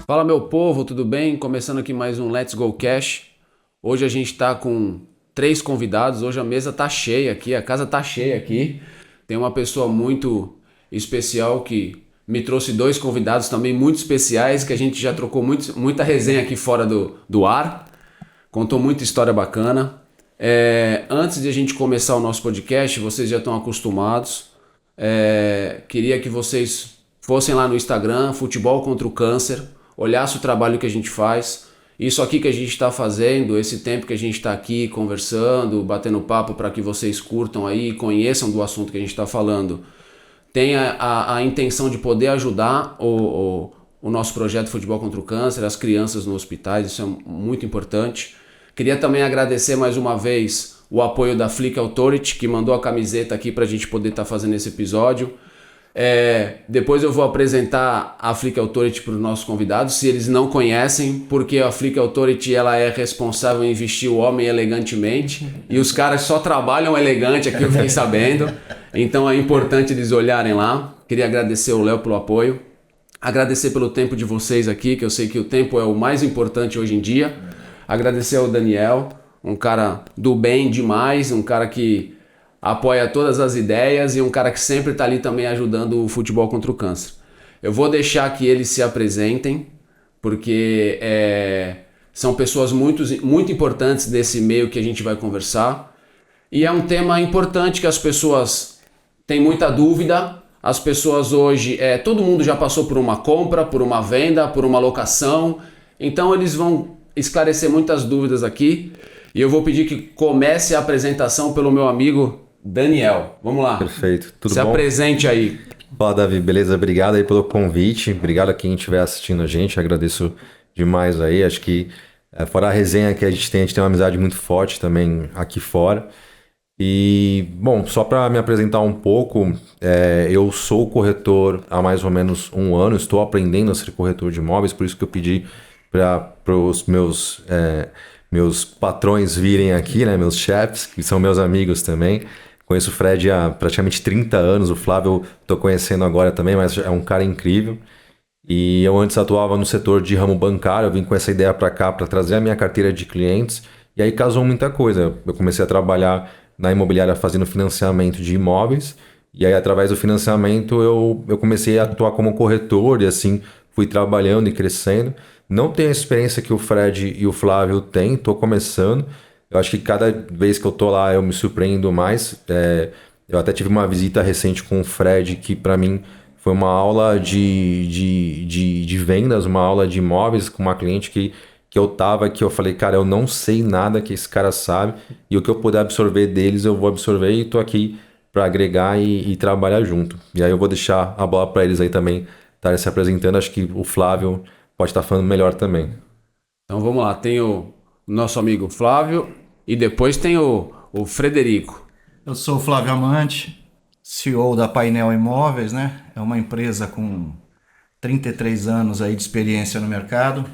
Fala meu povo, tudo bem? Começando aqui mais um Let's Go Cash. Hoje a gente está com três convidados, hoje a mesa tá cheia aqui, a casa tá cheia aqui. Tem uma pessoa muito especial que me trouxe dois convidados também muito especiais que a gente já trocou muita resenha aqui fora do ar. Contou muita história bacana. Antes de a gente começar o nosso podcast, vocês já estão acostumados. Queria que vocês fossem lá no Instagram, Futebol contra o Câncer, olhasse o trabalho que a gente faz. Isso aqui que a gente está fazendo, esse tempo que a gente está aqui conversando, batendo papo para que vocês curtam aí, conheçam do assunto que a gente está falando, tem a intenção de poder ajudar o nosso projeto Futebol contra o Câncer, as crianças nos hospitais, isso é muito importante. Queria também agradecer mais uma vez o apoio da Flick Authority, que mandou a camiseta aqui para a gente poder estar fazendo esse episódio. Depois eu vou apresentar a Flick Authority para os nossos convidados, se eles não conhecem, porque a Flick Authority ela é responsável em vestir o homem elegantemente e os caras só trabalham elegante aqui, eu fiquei sabendo. Então é importante eles olharem lá. Queria agradecer o Léo pelo apoio, agradecer pelo tempo de vocês aqui, que eu sei que o tempo é o mais importante hoje em dia. Agradecer ao Daniel, um cara do bem demais, um cara que apoia todas as ideias e um cara que sempre está ali também ajudando o Futebol contra o Câncer. Eu vou deixar que eles se apresentem, porque são pessoas muito importantes desse meio que a gente vai conversar. E é um tema importante que as pessoas têm muita dúvida. As pessoas hoje, todo mundo já passou por uma compra, por uma venda, por uma locação. Então eles vão esclarecer muitas dúvidas aqui. E eu vou pedir que comece a apresentação pelo meu amigo Daniel. Vamos lá. Perfeito. Tudo Se bom? apresente aí. Fala, Davi. Beleza? Obrigado aí pelo convite. Obrigado a quem estiver assistindo a gente. Agradeço demais aí. Acho que fora a resenha que a gente tem uma amizade muito forte também aqui fora. E, bom, só para me apresentar um pouco, eu sou corretor há mais ou menos um ano. Estou aprendendo a ser corretor de imóveis, por isso que eu pedi para os meus patrões virem aqui, né? Meus chefes, que são meus amigos também. Conheço o Fred há praticamente 30 anos, o Flávio estou conhecendo agora também, mas é um cara incrível. E eu antes atuava no setor de ramo bancário, eu vim com essa ideia para cá para trazer a minha carteira de clientes, e aí casou muita coisa. Eu comecei a trabalhar na imobiliária fazendo financiamento de imóveis, e aí através do financiamento eu comecei a atuar como corretor, e assim fui trabalhando e crescendo. Não tenho a experiência que o Fred e o Flávio têm, estou começando. Eu acho que cada vez que eu tô lá eu me surpreendo mais. Eu até tive uma visita recente com o Fred que para mim foi uma aula de vendas, uma aula de imóveis com uma cliente que eu falei, cara, eu não sei nada que esse cara sabe e o que eu puder absorver deles eu vou absorver e tô aqui para agregar e trabalhar junto. E aí eu vou deixar a bola para eles aí também estarem se apresentando. Acho que o Flávio pode estar falando melhor também. Então vamos lá, tem o nosso amigo Flávio e depois tem o Frederico. Eu sou o Flávio Amante, CEO da Painel Imóveis, né? É uma empresa com 33 anos aí de experiência no mercado.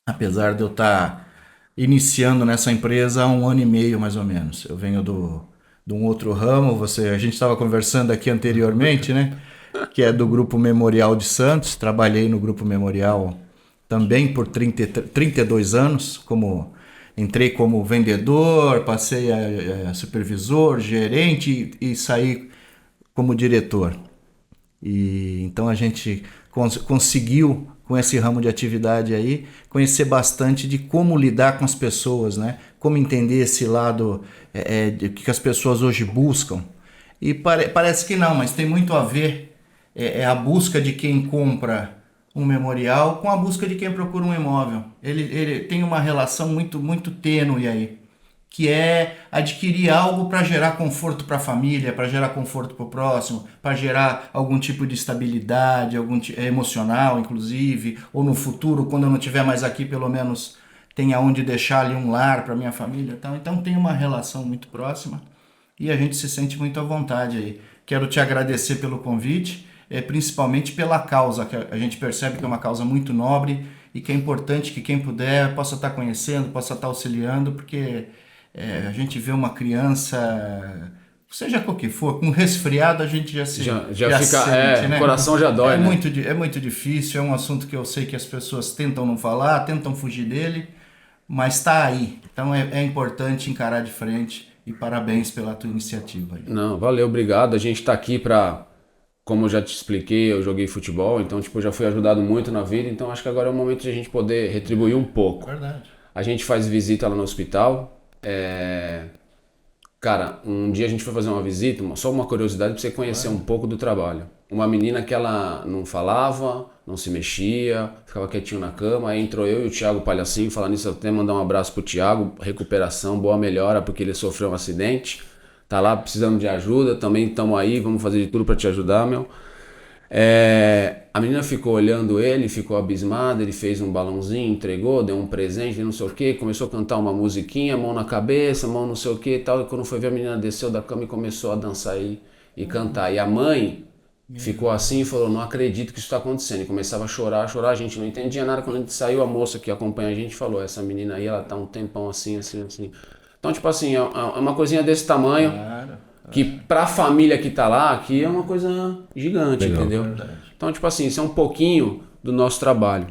Apesar de eu estar iniciando nessa empresa há um ano e meio, mais ou menos. Eu venho de um outro ramo, a gente estava conversando aqui anteriormente, né? Que é do Grupo Memorial de Santos. Trabalhei no Grupo Memorial também por 32 anos, entrei como vendedor, passei a supervisor, gerente e saí como diretor. E então a gente conseguiu, com esse ramo de atividade aí, conhecer bastante de como lidar com as pessoas, né? Como entender esse lado de que as pessoas hoje buscam. E parece que não, mas tem muito a ver a busca de quem compra um memorial com a busca de quem procura um imóvel. Ele tem uma relação muito, muito tênue aí, que é adquirir algo para gerar conforto para a família, para gerar conforto para o próximo, para gerar algum tipo de estabilidade, emocional, inclusive, ou no futuro, quando eu não estiver mais aqui, pelo menos tenha onde deixar ali um lar para minha família. Então tem uma relação muito próxima e a gente se sente muito à vontade aí. Quero te agradecer pelo convite, principalmente pela causa, que a gente percebe que é uma causa muito nobre e que é importante que quem puder possa estar conhecendo, possa estar auxiliando, porque a gente vê uma criança seja qual que for, com resfriado a gente já fica, sente, né? O coração já dói, né? É muito difícil, é um assunto que eu sei que as pessoas tentam não falar, tentam fugir dele, mas está aí. Então é importante encarar de frente e parabéns pela tua iniciativa aí. Não, valeu, obrigado. A gente tá aqui pra, como eu já te expliquei, eu joguei futebol, então tipo, eu já fui ajudado muito na vida, então acho que agora é o momento de a gente poder retribuir um pouco. Verdade. A gente faz visita lá no hospital. Cara, um dia a gente foi fazer uma visita, só uma curiosidade pra você conhecer um pouco do trabalho. Uma menina que ela não falava, não se mexia, ficava quietinho na cama, aí entrou eu e o Thiago Palhacinho, falando nisso, eu até mandar um abraço pro Thiago, recuperação, boa melhora, porque ele sofreu um acidente, tá lá precisando de ajuda, também estamos aí, vamos fazer de tudo pra te ajudar, meu. A menina ficou olhando ele, ficou abismada, ele fez um balãozinho, entregou, deu um presente, não sei o que, começou a cantar uma musiquinha, mão na cabeça, mão não sei o que e tal, e quando foi ver a menina desceu da cama e começou a dançar e cantar, e a mãe ficou assim e falou, não acredito que isso está acontecendo, e começava a chorar, a gente não entendia nada, quando a gente saiu, a moça que acompanha a gente falou, essa menina aí, ela tá um tempão assim, então tipo assim, é uma coisinha desse tamanho, que pra família que tá lá, aqui é uma coisa gigante, legal, entendeu? Verdade. Então, tipo assim, isso é um pouquinho do nosso trabalho.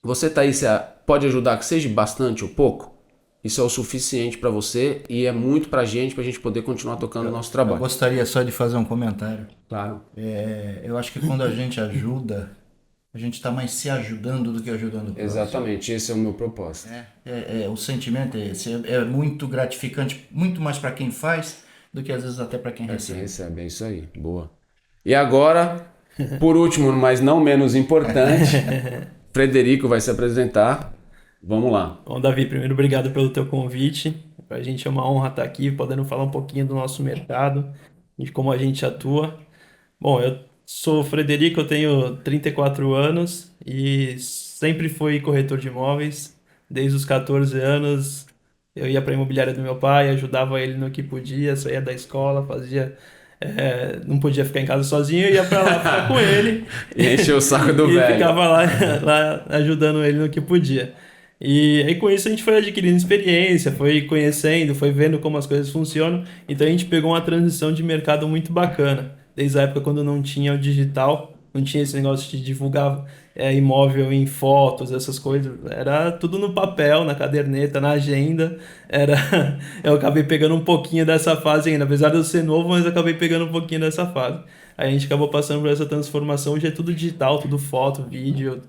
Você tá aí, você pode ajudar, que seja bastante ou pouco, isso é o suficiente pra você e é muito pra gente poder continuar tocando o nosso trabalho. Eu gostaria só de fazer um comentário. Claro. Eu acho que quando a gente ajuda, a gente tá mais se ajudando do que ajudando o próximo. Exatamente, esse é o meu propósito. O sentimento é esse, é muito gratificante, muito mais pra quem faz, do que às vezes até para quem recebe. Recebe, é isso aí, boa. E agora, por último, mas não menos importante, Frederico vai se apresentar. Vamos lá. Bom, Davi, primeiro obrigado pelo teu convite. Para a gente é uma honra estar aqui, podendo falar um pouquinho do nosso mercado, de como a gente atua. Bom, eu sou o Frederico, eu tenho 34 anos e sempre fui corretor de imóveis. Desde os 14 anos, eu ia para a imobiliária do meu pai, ajudava ele no que podia, saía da escola, fazia... não podia ficar em casa sozinho, eu ia para lá ficar com ele. E encheu o saco do e velho. E ficava lá ajudando ele no que podia. E aí com isso a gente foi adquirindo experiência, foi conhecendo, foi vendo como as coisas funcionam. Então a gente pegou uma transição de mercado muito bacana. Desde a época quando não tinha o digital, não tinha esse negócio de divulgar imóvel em fotos, essas coisas. Era tudo no papel, na caderneta, na agenda. Eu acabei pegando um pouquinho dessa fase ainda. Apesar de eu ser novo, mas eu acabei pegando um pouquinho dessa fase. Aí a gente acabou passando por essa transformação. Hoje é tudo digital, tudo foto, vídeo.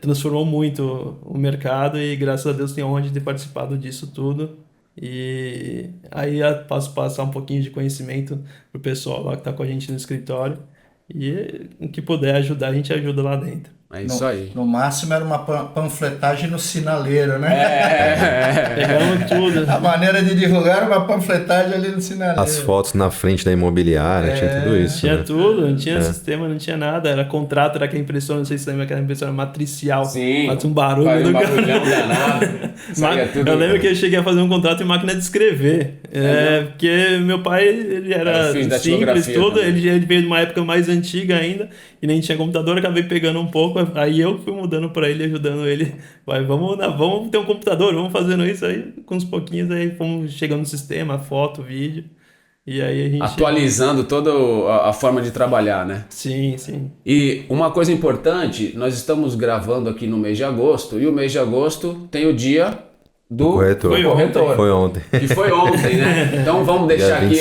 Transformou muito o mercado e graças a Deus tenho a honra de ter participado disso tudo. E aí posso passar um pouquinho de conhecimento pro pessoal lá que está com a gente no escritório. E o que puder ajudar, a gente ajuda lá dentro. É isso aí. No máximo era uma panfletagem no sinaleiro, né? Pegamos tudo. A maneira de divulgar era uma panfletagem ali no sinaleiro. As fotos na frente da imobiliária, tinha tudo isso. Tinha, né? tudo, não tinha sistema, não tinha nada. Era contrato, era aquela impressão, não sei se você lembra, aquela impressão matricial. Sim. Faz um barulho Faz do barulhão danado. Eu lembro que eu cheguei a fazer um contrato em máquina de escrever. Porque meu pai, ele era simples, tudo. Ele veio de uma época mais antiga ainda, e nem tinha computador, acabei pegando um pouco. Aí eu fui mudando para ele, ajudando ele. Vamos ter um computador, vamos fazendo isso aí. Com uns pouquinhos, aí fomos chegando no sistema, foto, vídeo. E aí a gente... Atualizando toda a forma de trabalhar, né? Sim, sim. E uma coisa importante, nós estamos gravando aqui no mês de agosto, e o mês de agosto tem o dia do corretor. Foi ontem. Que foi ontem, né? Então vamos deixar aqui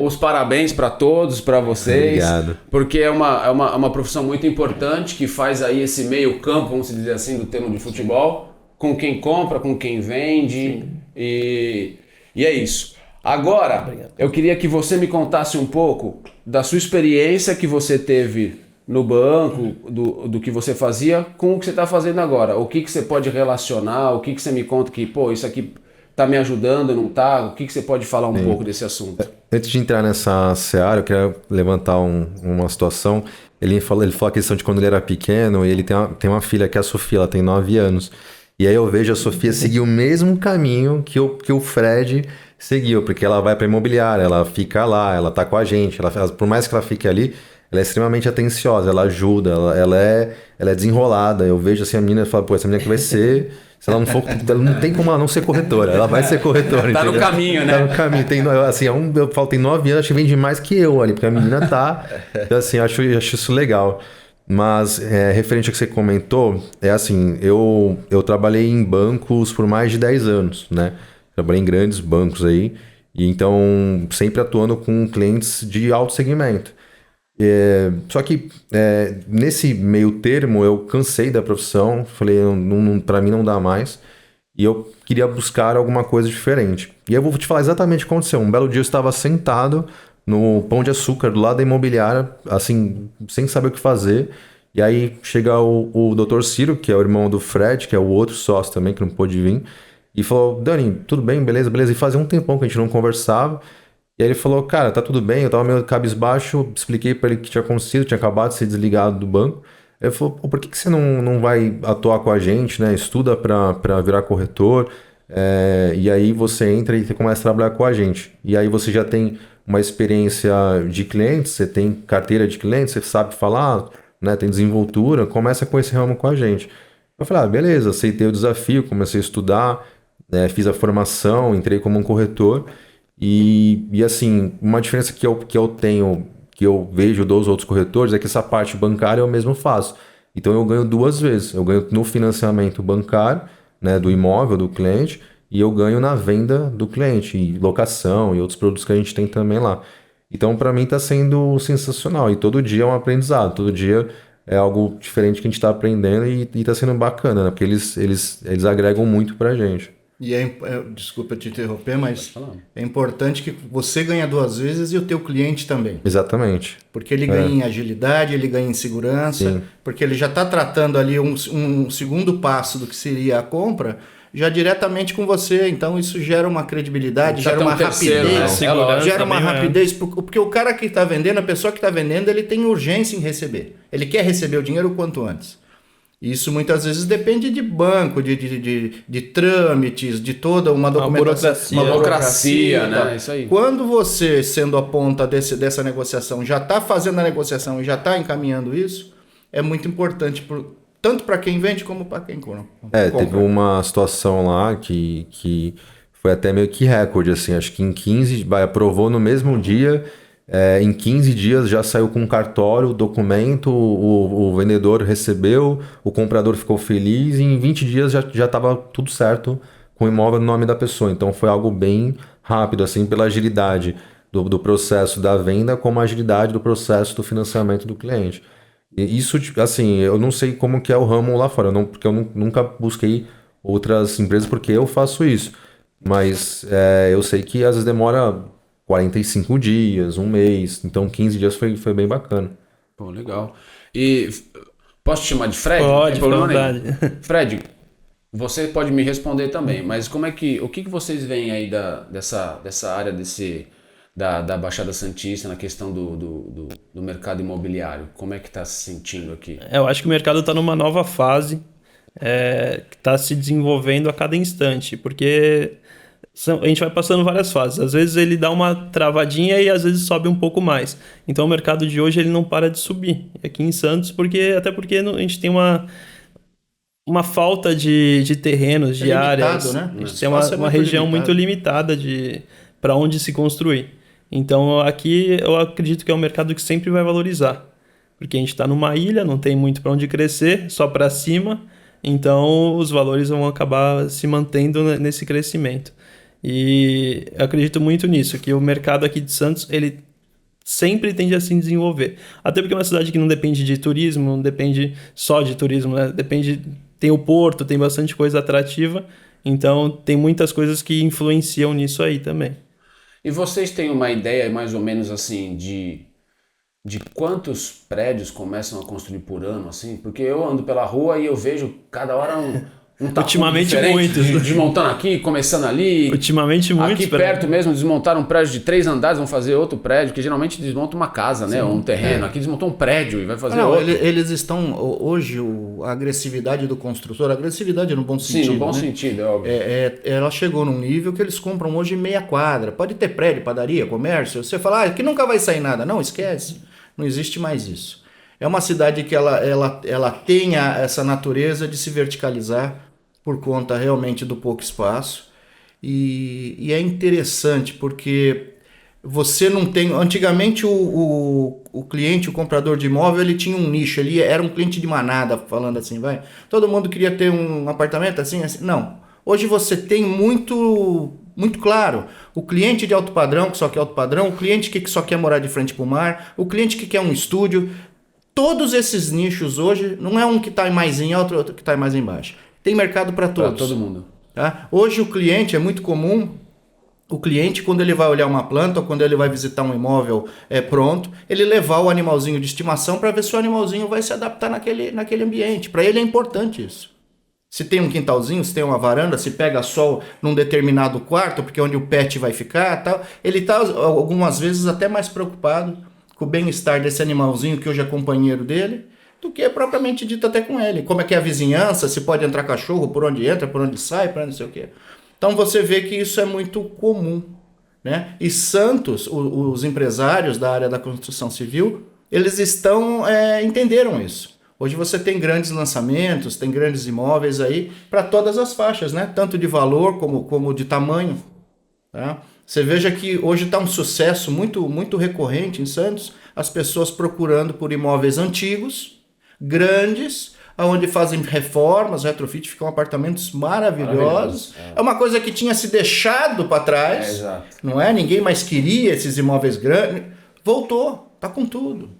os parabéns para todos, para vocês. Obrigado. Porque é uma profissão muito importante que faz aí esse meio campo, vamos dizer assim, do termo de futebol, com quem compra, com quem vende. E é isso. Agora, eu queria que você me contasse um pouco da sua experiência que você teve no banco, do que você fazia, com o que você está fazendo agora. O que você pode relacionar, o que você me conta que, isso aqui está me ajudando, não está? O que você pode falar um pouco desse assunto? Antes de entrar nessa seara, eu queria levantar uma situação. Ele falou a questão de quando ele era pequeno, e ele tem uma filha que é a Sofia, ela tem 9 anos. E aí eu vejo a Sofia seguir o mesmo caminho que o Fred seguiu, porque ela vai para a imobiliária, ela fica lá, ela tá com a gente, por mais que ela fique ali, ela é extremamente atenciosa, ela ajuda, ela é desenrolada. Eu vejo assim a menina e falo, essa menina aqui vai ser Se ela não for, não tem como ela não ser corretora. Ela vai ser corretora. Tá no entendeu? caminho, né? Tá no caminho. Eu falo, tem 9 anos, acho que vende mais que eu ali, porque a menina tá. Então, assim, acho isso legal. Mas, referente ao que você comentou, eu trabalhei em bancos por mais de 10 anos, né? Trabalhei em grandes bancos aí, e então sempre atuando com clientes de alto segmento. Só que nesse meio termo eu cansei da profissão, falei, para mim não dá mais, e eu queria buscar alguma coisa diferente. E eu vou te falar exatamente o que aconteceu. Um belo dia eu estava sentado no Pão de Açúcar, do lado da imobiliária, assim, sem saber o que fazer. E aí chega o Dr. Ciro, que é o irmão do Fred, que é o outro sócio também, que não pôde vir, e falou, Dani, tudo bem, beleza, beleza. E fazia um tempão que a gente não conversava. E aí ele falou, cara, tá tudo bem, eu tava meio cabisbaixo, expliquei pra ele o que tinha acontecido, tinha acabado de ser desligado do banco. Ele falou, pô, por que você não vai atuar com a gente, né? Estuda pra virar corretor, e aí você entra e você começa a trabalhar com a gente. E aí você já tem uma experiência de clientes, você tem carteira de clientes, você sabe falar, né? Tem desenvoltura, começa com esse ramo com a gente. Eu falei, beleza, aceitei o desafio, comecei a estudar, fiz a formação, entrei como um corretor. E assim, uma diferença que eu tenho, que eu vejo dos outros corretores, é que essa parte bancária eu mesmo faço. Então eu ganho 2 vezes. Eu ganho no financiamento bancário, né, do imóvel do cliente, e eu ganho na venda do cliente, e locação e outros produtos que a gente tem também lá. Então para mim está sendo sensacional, e todo dia é um aprendizado, todo dia é algo diferente que a gente está aprendendo, e está sendo bacana, né, porque eles agregam muito para a gente. E desculpa te interromper, mas é importante que você ganhe 2 vezes e o teu cliente também. Exatamente. Porque ele ganha em agilidade, ele ganha em segurança, Sim. porque ele já está tratando ali um segundo passo do que seria a compra, já diretamente com você. Então isso gera uma credibilidade, Já gera tem um uma terceiro, rapidez, né? É lógico, gera uma também, rapidez, porque o cara que está vendendo, a pessoa que está vendendo, ele tem urgência em receber. Ele quer receber o dinheiro o quanto antes. Isso muitas vezes depende de banco, de trâmites, de toda uma documentação. Uma burocracia, né? Tá? Isso aí. Quando você, sendo a ponta dessa negociação, já está fazendo a negociação e já está encaminhando isso, é muito importante, tanto para quem vende como para quem compra. Teve uma situação lá que foi até meio que recorde, assim, acho que em 15, aprovou no mesmo dia, em 15 dias já saiu com um cartório, o documento, o vendedor recebeu, o comprador ficou feliz, e em 20 dias já estava tudo certo com o imóvel no nome da pessoa. Então foi algo bem rápido, assim, pela agilidade do processo da venda, como a agilidade do processo do financiamento do cliente. E isso, assim, eu não sei como que é o ramo lá fora, porque eu nunca busquei outras empresas porque eu faço isso. Mas eu sei que às vezes demora 45 dias, 1 mês, então 15 dias foi bem bacana. Pô, legal. E posso te chamar de Fred? Não Pode, tem problema fica à nenhum. vontade. Fred, você pode me responder também, mas o que vocês veem aí dessa área da Baixada Santista na questão do mercado imobiliário? Como é que está se sentindo aqui? Eu acho que o mercado está numa nova fase, que está se desenvolvendo a cada instante, porque a gente vai passando várias fases. Às vezes ele dá uma travadinha e às vezes sobe um pouco mais. Então o mercado de hoje ele não para de subir aqui em Santos, até porque a gente tem uma falta de terrenos, de áreas. Né? A gente tem uma região muito limitada para onde se construir. Então aqui eu acredito que é um mercado que sempre vai valorizar, porque a gente está numa ilha, não tem muito para onde crescer, só para cima, então os valores vão acabar se mantendo nesse crescimento. E eu acredito muito nisso, que o mercado aqui de Santos, ele sempre tende a se desenvolver. Até porque é uma cidade que não depende de turismo, não depende só de turismo, né? Tem o porto, tem bastante coisa atrativa, então tem muitas coisas que influenciam nisso aí também. E vocês têm uma ideia mais ou menos assim de quantos prédios começam a construir por ano, assim? Porque eu ando pela rua e eu vejo cada hora um tapume Ultimamente diferente, muitos. desmontando aqui, começando ali. Ultimamente muitos. Aqui perto mesmo desmontaram um prédio de 3 andares, vão fazer outro prédio, que geralmente desmonta uma casa, né? Ou um terreno. Aqui desmontou um prédio e vai fazer outro. Eles estão, hoje, a agressividade do construtor, agressividade no bom sentido. Sim, no bom né? sentido, é óbvio. Ela chegou num nível que eles compram hoje meia quadra. Pode ter prédio, padaria, comércio. Você fala, aqui nunca vai sair nada. Não, esquece. Não existe mais isso. É uma cidade que ela tem essa natureza de se verticalizar. por conta realmente do pouco espaço. E é interessante porque você não tem... Antigamente o cliente, o comprador de imóvel, ele tinha um nicho, ele era um cliente de manada, falando assim, vai. Todo mundo queria ter um apartamento assim, assim. Não. Hoje você tem muito claro. O cliente de alto padrão, que só quer alto padrão, o cliente que só quer morar de frente para o mar, o cliente que quer um estúdio. Todos esses nichos hoje, não é um que está mais em alto, outro que está mais embaixo. Tem mercado para todos. Para todo mundo. Tá? Hoje o cliente, é muito comum, o cliente quando ele vai olhar uma planta ou quando ele vai visitar um imóvel pronto, ele levar o animalzinho de estimação para ver se o animalzinho vai se adaptar naquele ambiente. Para ele é importante isso. Se tem um quintalzinho, se tem uma varanda, se pega sol num determinado quarto, porque é onde o pet vai ficar, tal, ele está algumas vezes até mais preocupado com o bem-estar desse animalzinho que hoje é companheiro dele, do que é propriamente dito até com ele. Como é que é a vizinhança, se pode entrar cachorro, por onde entra, por onde sai, para não sei o quê. Então você vê que isso é muito comum, né? E Santos, os empresários da área da construção civil, eles entenderam isso. Hoje você tem grandes lançamentos, tem grandes imóveis aí para todas as faixas, né? Tanto de valor como de tamanho. Tá? Você veja que hoje está um sucesso muito, muito recorrente em Santos, as pessoas procurando por imóveis antigos, grandes, onde fazem reformas, retrofit, ficam apartamentos maravilhosos. É uma coisa que tinha se deixado para trás, exato. Não é? Ninguém mais queria esses imóveis grandes. Voltou, tá com tudo.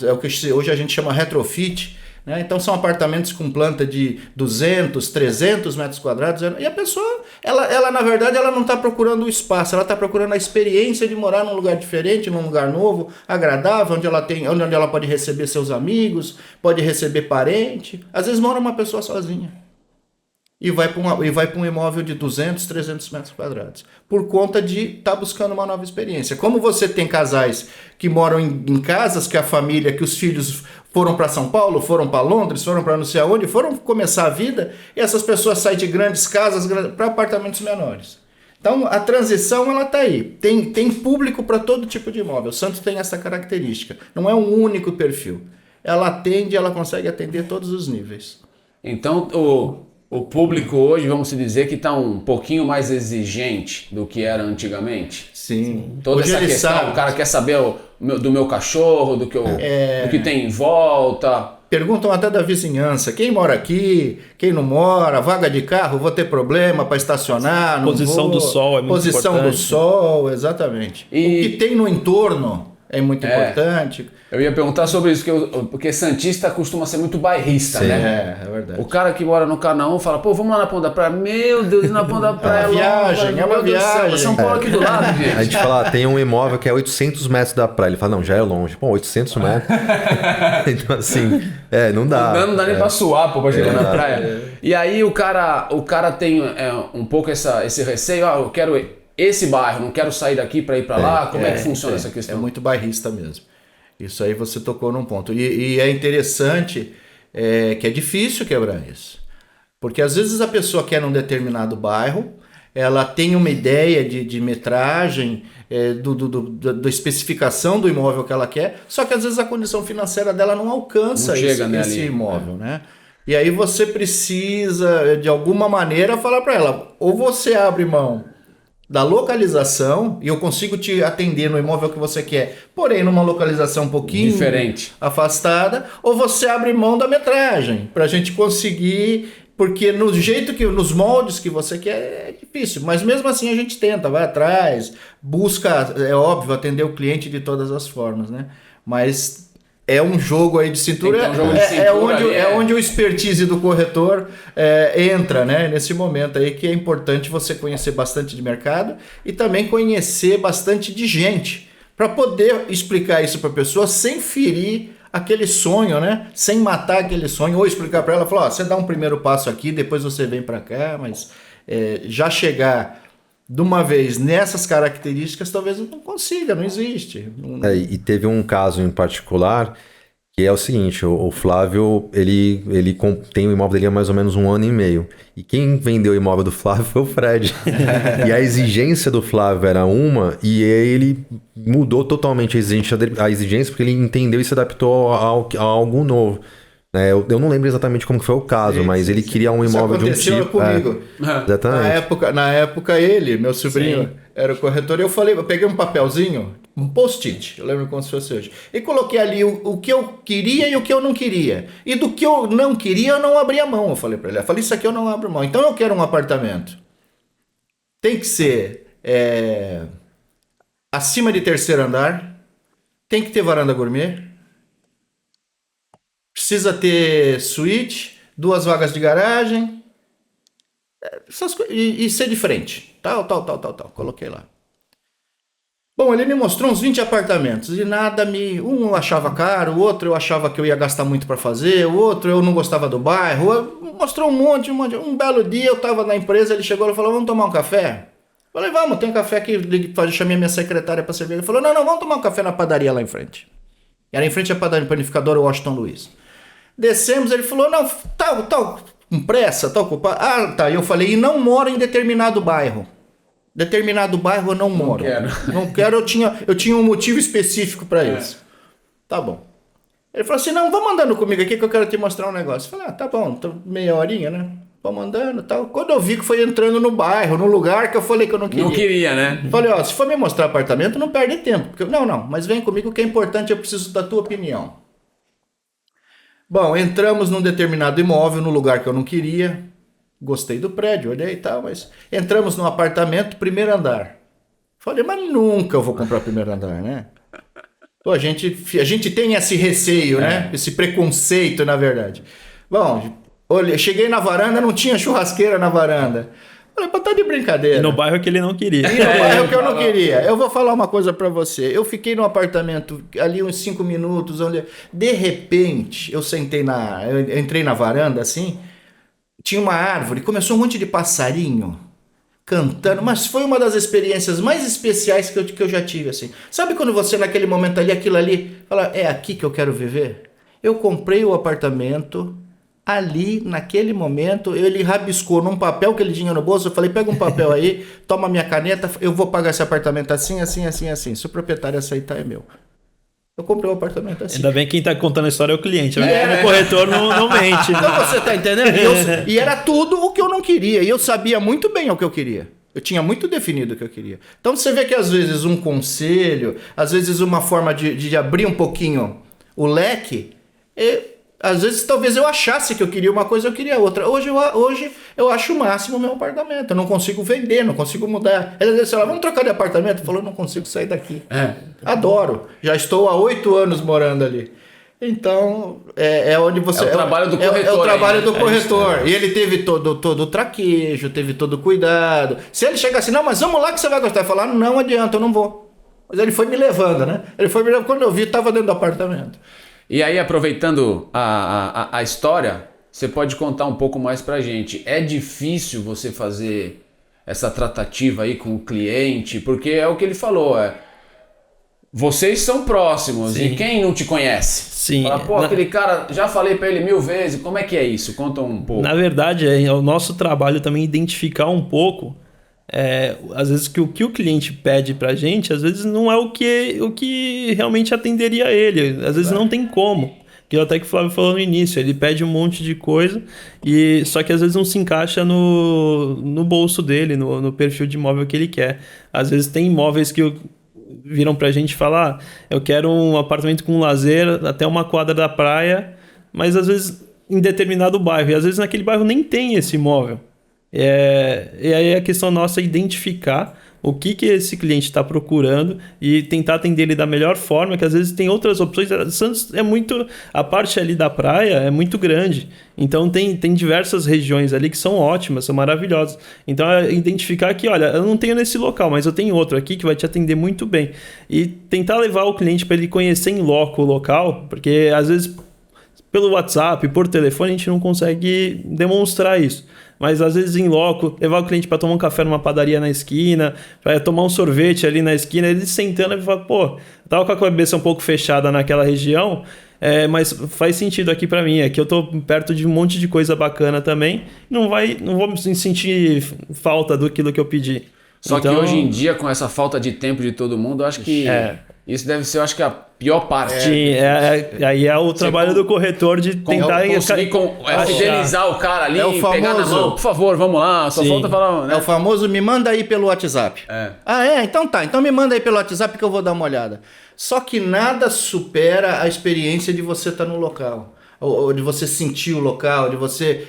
É o que hoje a gente chama retrofit, né? Então são apartamentos com planta de 200, 300 metros quadrados. E a pessoa, ela na verdade, ela não está procurando o espaço, ela está procurando a experiência de morar num lugar diferente, num lugar novo, agradável, onde ela pode receber seus amigos, pode receber parente. Às vezes mora uma pessoa sozinha. E vai para um imóvel de 200, 300 metros quadrados. Por conta de estar buscando uma nova experiência. Como você tem casais que moram em casas, que a família, que os filhos foram para São Paulo, foram para Londres, foram para não sei aonde, foram começar a vida, e essas pessoas saem de grandes casas para apartamentos menores. Então a transição ela está aí. Tem público para todo tipo de imóvel. O Santos tem essa característica. Não é um único perfil. Ela consegue atender todos os níveis. Então o público hoje, vamos dizer que está um pouquinho mais exigente do que era antigamente. Sim. Toda hoje essa questão, o cara quer saber do meu cachorro, do que tem em volta. Perguntam até da vizinhança, quem mora aqui, quem não mora, vaga de carro, vou ter problema para estacionar, não Posição do sol é muito importante. Posição do sol, exatamente. E... o que tem no entorno é muito importante. Eu ia perguntar sobre isso, porque santista costuma ser muito bairrista, Sim, né? É verdade. O cara que mora no Canaã fala, pô, vamos lá na Ponta da Praia. Meu Deus, na Ponta da Praia. É uma viagem. São Paulo aqui do lado, gente. A gente fala, tem um imóvel que é 800 metros da praia. Ele fala, não, já é longe. Pô, 800 metros. Então, assim, não dá. Não dá nem pra suar, pô, pra chegar na praia. E aí o cara tem um pouco esse receio, eu quero esse bairro, não quero sair daqui para ir para lá. Como é que funciona essa questão? É muito bairrista mesmo. Isso aí você tocou num ponto. E é interessante que é difícil quebrar isso. Porque às vezes a pessoa quer num determinado bairro, ela tem uma ideia de metragem, da especificação do imóvel que ela quer, só que às vezes a condição financeira dela não alcança esse imóvel, né? E aí você precisa, de alguma maneira, falar para ela, ou você abre mão da localização, e eu consigo te atender no imóvel que você quer, porém numa localização um pouquinho diferente, afastada, ou você abre mão da metragem, para a gente conseguir, porque nos moldes que você quer é difícil, mas mesmo assim a gente tenta, vai atrás, busca, é óbvio, atender o cliente de todas as formas, né? Mas é um jogo aí de cintura, onde o expertise do corretor entra, né? Nesse momento aí que é importante você conhecer bastante de mercado e também conhecer bastante de gente, para poder explicar isso para a pessoa sem ferir aquele sonho, né? Sem matar aquele sonho, ou explicar para ela, falar, você dá um primeiro passo aqui, depois você vem para cá, mas já chegar de uma vez nessas características talvez não consiga, não existe. E teve um caso em particular que é o seguinte, o Flávio, ele tem o imóvel dele há mais ou menos 1 ano e meio. E quem vendeu o imóvel do Flávio foi o Fred. E a exigência do Flávio era uma, e aí ele mudou totalmente a exigência porque ele entendeu e se adaptou a algo novo. Eu não lembro exatamente como que foi o caso, mas ele queria um imóvel de um Isso aconteceu tipo. comigo. Exatamente. Na época ele, meu sobrinho, era o corretor, eu peguei um papelzinho, um post-it, eu lembro como se fosse hoje, e coloquei ali o que eu queria e o que eu não queria. E do que eu não queria, eu não abria mão, eu falei para ele. Eu falei, isso aqui eu não abro mão. Então eu quero um apartamento. Tem que ser acima de 3º andar, tem que ter varanda gourmet, precisa ter suíte, 2 vagas de garagem, e ser de frente. Tal. Coloquei lá. Bom, ele me mostrou uns 20 apartamentos e nada um eu achava caro, o outro eu achava que eu ia gastar muito para fazer, o outro eu não gostava do bairro. Mostrou um monte. Um belo dia eu estava na empresa, ele chegou e falou, vamos tomar um café? Eu falei, vamos, tem um café aqui. Chamei minha secretária para servir. Ele falou, não, vamos tomar um café na padaria lá em frente. Era em frente à padaria panificadora Washington Luiz. Descemos, ele falou, não, tal, com pressa, tal, culpado. Ah, tá, eu falei, e não moro em determinado bairro. Determinado bairro eu não moro. Não quero, eu tinha um motivo específico para isso. Tá bom. Ele falou assim, não, vamos andando comigo aqui que eu quero te mostrar um negócio. Eu falei, tá bom, meia horinha, né? Vamos andando e tal. Quando eu vi que foi entrando no bairro, no lugar que eu falei que eu não queria. Não queria, né? Falei, se for me mostrar apartamento, não perde tempo. Porque, não, mas vem comigo que é importante, eu preciso da tua opinião. Bom, entramos num determinado imóvel, no lugar que eu não queria. Gostei do prédio, olhei e tal, mas... Entramos num apartamento, 1º andar. Falei, mas nunca eu vou comprar 1º andar, né? Pô, a gente tem esse receio, né? Esse preconceito, na verdade. Bom, cheguei na varanda, não tinha churrasqueira na varanda. Falei, pô, tá de brincadeira. E no bairro que ele não queria. E no bairro que eu não queria. Eu vou falar uma coisa pra você. Eu fiquei no apartamento ali uns 5 minutos, onde de repente eu entrei na varanda assim, tinha uma árvore, começou um monte de passarinho cantando, mas foi uma das experiências mais especiais que eu já tive, assim. Sabe quando você naquele momento ali, aquilo ali, fala, é aqui que eu quero viver? Eu comprei o apartamento... Ali, naquele momento, ele rabiscou num papel que ele tinha no bolso. Eu falei, pega um papel aí, toma minha caneta, eu vou pagar esse apartamento assim. Se o proprietário aceitar, é meu. Eu comprei o apartamento assim. Ainda bem que quem tá contando a história é o cliente. O corretor não mente. Então você tá entendendo? E era tudo o que eu não queria. E eu sabia muito bem o que eu queria. Eu tinha muito definido o que eu queria. Então você vê que às vezes um conselho, às vezes uma forma de abrir um pouquinho o leque... Às vezes, talvez eu achasse que eu queria uma coisa, eu queria outra. Hoje eu acho o máximo o meu apartamento. Eu não consigo vender, não consigo mudar. Às vezes, vamos trocar de apartamento? Falou, eu não consigo sair daqui. Adoro. Já estou há 8 anos morando ali. Então, é onde você... É o trabalho do corretor. É o trabalho aí, né? do corretor. E ele teve todo o traquejo, teve todo o cuidado. Se ele chegar assim, não, mas vamos lá que você vai gostar. Eu falar, não adianta, eu não vou. Mas ele foi me levando, né? Quando eu vi, estava dentro do apartamento. E aí, aproveitando a história, você pode contar um pouco mais pra gente. É difícil você fazer essa tratativa aí com o cliente? Porque é o que ele falou, vocês são próximos. Sim. E quem não te conhece? Sim. Fala, pô, aquele cara, já falei pra ele 1000 vezes, como é que é isso? Conta um pouco. Na verdade, é o nosso trabalho também identificar um pouco... às vezes que o cliente pede pra gente, às vezes não é o que realmente atenderia a ele, às vezes não tem como, que até que o Flávio falou no início, ele pede um monte de coisa, só que às vezes não se encaixa no bolso dele, no perfil de imóvel que ele quer. Às vezes tem imóveis que viram pra gente falar, eu quero um apartamento com lazer até uma quadra da praia, mas às vezes em determinado bairro, e às vezes naquele bairro nem tem esse imóvel. E aí a questão nossa é identificar o que esse cliente está procurando e tentar atender ele da melhor forma, que às vezes tem outras opções. Santos a parte ali da praia é muito grande, então tem diversas regiões ali que são ótimas, são maravilhosas. Então é identificar que, olha, eu não tenho nesse local, mas eu tenho outro aqui que vai te atender muito bem. E tentar levar o cliente para ele conhecer em loco o local, porque às vezes pelo WhatsApp, por telefone, a gente não consegue demonstrar isso. Mas às vezes em loco, levar o cliente para tomar um café numa padaria na esquina, para tomar um sorvete ali na esquina, ele sentando e fala, pô, eu tava com a cabeça um pouco fechada naquela região, mas faz sentido aqui para mim, aqui eu tô perto de um monte de coisa bacana também, não vou me sentir falta daquilo que eu pedi. Só então, que hoje em dia, com essa falta de tempo de todo mundo, eu acho que Isso deve ser, eu acho que a pior parte. Sim, aí é o trabalho do corretor de tentar conseguir fidelizar o cara ali, É o pegar na famoso- mão, por favor, vamos lá, só Sim. falta falar, né? É o famoso me manda aí pelo WhatsApp. É. Ah, é? Então tá. Então me manda aí pelo WhatsApp que eu vou dar uma olhada. Só que nada supera a experiência de você estar no local. Ou de você sentir o local, de você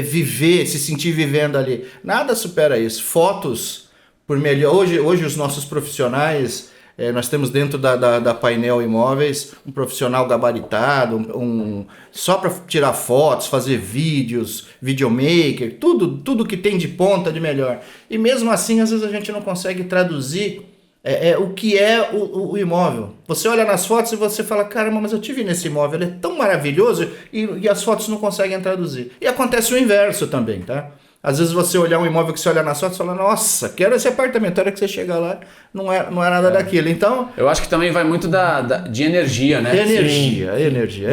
viver, se sentir vivendo ali. Nada supera isso. Fotos, por melhor. Hoje os nossos profissionais, nós temos dentro da Painel Imóveis um profissional gabaritado, só para tirar fotos, fazer vídeos, videomaker, tudo que tem de ponta de melhor. E mesmo assim, às vezes a gente não consegue traduzir o que é o imóvel. Você olha nas fotos e você fala, caramba, mas eu tive nesse imóvel, ele é tão maravilhoso e as fotos não conseguem traduzir. E acontece o inverso também, tá? Às vezes você olhar um imóvel que você olha nas fotos e fala, nossa, quero esse apartamento. A hora que você chegar lá, não é nada daquilo. Então, Eu acho que também vai muito de energia, né? energia.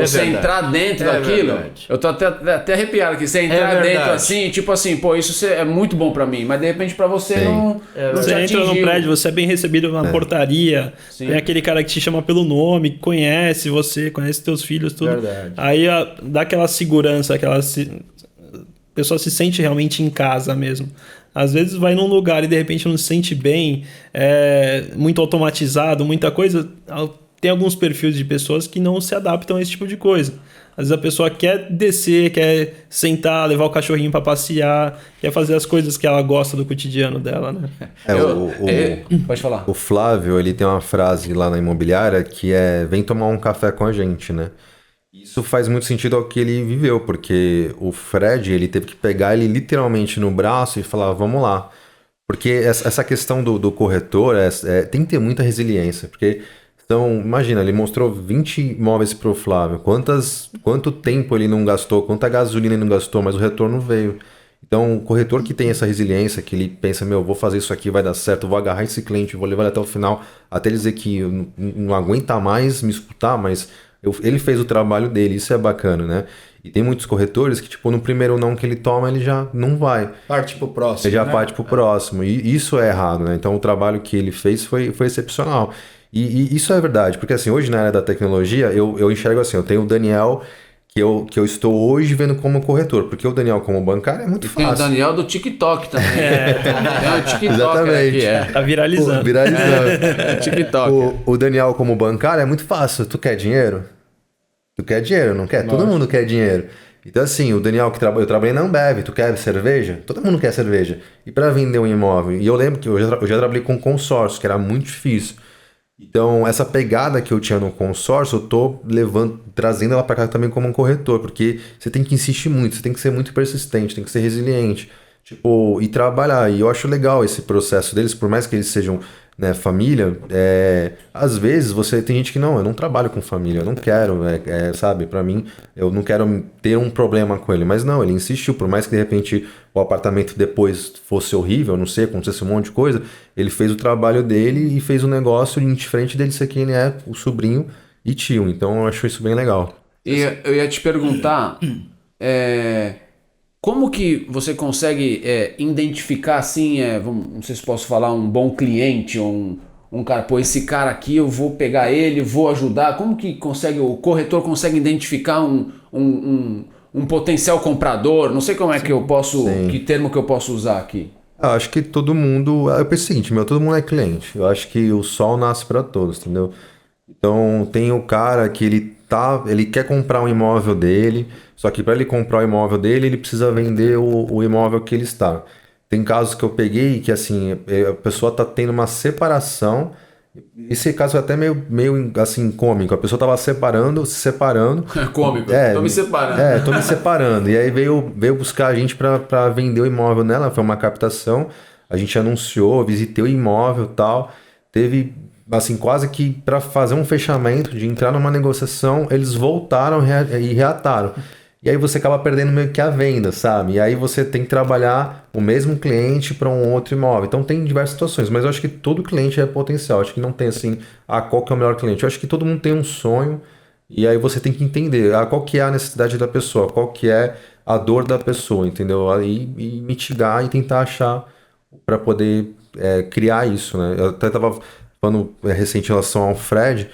Você verdade. entrar dentro É daquilo, verdade. eu tô até arrepiado aqui. Você entrar verdade. dentro assim, tipo assim, pô, isso é muito bom pra mim, mas de repente pra você Sim. não Você te entra no atingiu. prédio, você é bem recebido na portaria, Sim. tem aquele cara que te chama pelo nome, que conhece você, conhece teus filhos, tudo. Verdade. Aí dá aquela segurança, a pessoa se sente realmente em casa mesmo. Às vezes vai num lugar e de repente não se sente bem, muito automatizado, muita coisa. Tem alguns perfis de pessoas que não se adaptam a esse tipo de coisa. Às vezes a pessoa quer descer, quer sentar, levar o cachorrinho para passear, quer fazer as coisas que ela gosta do cotidiano dela, né? Pode falar. O Flávio, ele tem uma frase lá na imobiliária que é: vem tomar um café com a gente, né? Isso faz muito sentido ao que ele viveu, porque o Fred, ele teve que pegar ele literalmente no braço e falar, vamos lá. Porque essa questão do corretor tem que ter muita resiliência, porque então, imagina, ele mostrou 20 imóveis pro Flávio, quanto tempo ele não gastou, quanta gasolina ele não gastou, mas o retorno veio. Então, o corretor que tem essa resiliência, que ele pensa, vou fazer isso aqui, vai dar certo, vou agarrar esse cliente, vou levar ele até o final, até ele dizer que não aguenta mais me escutar, mas ele fez o trabalho dele, isso é bacana, né? E tem muitos corretores que, tipo, no primeiro não que ele toma, ele já não vai. Parte pro próximo. Ele já né? parte pro próximo. E isso é errado, né? Então, o trabalho que ele fez foi excepcional. E isso é verdade, porque assim, hoje na área da tecnologia, eu enxergo assim, eu tenho o Daniel, que eu estou hoje vendo como corretor, porque o Daniel como bancário é muito Tem o fácil. Daniel do TikTok também. Tem o TikTok Exatamente. aqui, Tá viralizando. Viralizando. TikTok. O Daniel como bancário é muito fácil. Tu quer dinheiro? Tu quer dinheiro, não quer? Todo mundo quer dinheiro. Então assim, o Daniel eu trabalhei na Ambev, tu quer cerveja? Todo mundo quer cerveja. E para vender um imóvel? E eu lembro que eu já trabalhei com consórcio, que era muito difícil. Então, essa pegada que eu tinha no consórcio, eu tô trazendo ela para cá também como um corretor, porque você tem que insistir muito, você tem que ser muito persistente, tem que ser resiliente, tipo, e trabalhar. E eu acho legal esse processo deles, por mais que eles sejam, né, família, às vezes tem gente que eu não trabalho com família, eu não quero, sabe, para mim, eu não quero ter um problema com ele, mas não, ele insistiu, por mais que de repente o apartamento depois fosse horrível, não sei, acontecesse um monte de coisa, ele fez o trabalho dele e fez o negócio indiferente dele ser quem é, o sobrinho e tio, então eu acho isso bem legal. E eu ia te perguntar, como que você consegue identificar assim, não sei se posso falar, um bom cliente, ou um cara, pô, esse cara aqui eu vou pegar ele, vou ajudar. Como que o corretor consegue identificar um potencial comprador? Não sei como é que eu posso, que termo que eu posso usar aqui. Eu acho que todo mundo, eu penso o seguinte, todo mundo é cliente, eu acho que o sol nasce para todos, entendeu? Então tem o cara que ele quer comprar um imóvel dele, só que para ele comprar o imóvel dele, ele precisa vender o imóvel que ele está. Tem casos que eu peguei que assim, a pessoa tá tendo uma separação, esse caso é até meio assim cômico, a pessoa tava se separando. Cômico, tô me separando. Tô me separando. E aí veio buscar a gente para vender o imóvel nela, foi uma captação, a gente anunciou, visitei o imóvel e tal, teve assim, quase que para fazer um fechamento, de entrar numa negociação, eles voltaram e reataram. E aí você acaba perdendo meio que a venda, sabe? E aí você tem que trabalhar o mesmo cliente para um outro imóvel. Então tem diversas situações, mas eu acho que todo cliente é potencial. Acho que não tem assim, qual que é o melhor cliente. Eu acho que todo mundo tem um sonho e aí você tem que entender qual que é a necessidade da pessoa, qual que é a dor da pessoa, entendeu? Aí e mitigar e tentar achar para poder criar isso, né? Eu até tava recente em relação ao Fred,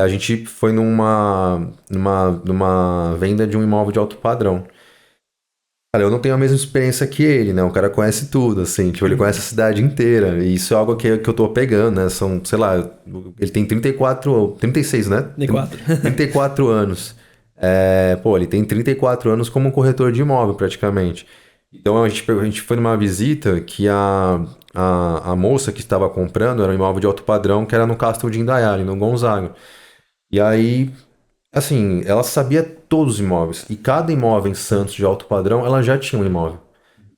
a gente foi numa venda de um imóvel de alto padrão. Cara, eu não tenho a mesma experiência que ele, né? O cara conhece tudo, assim, tipo, ele conhece a cidade inteira. E isso é algo que eu tô pegando, né? São, sei lá, ele tem 36, né? 34 anos. Ele tem 34 anos como corretor de imóvel, praticamente. Então a gente foi numa visita que a moça que estava comprando era um imóvel de alto padrão, que era no Castro de Indaial, no Gonzaga. E aí, assim, ela sabia todos os imóveis. E cada imóvel em Santos de alto padrão, ela já tinha um imóvel.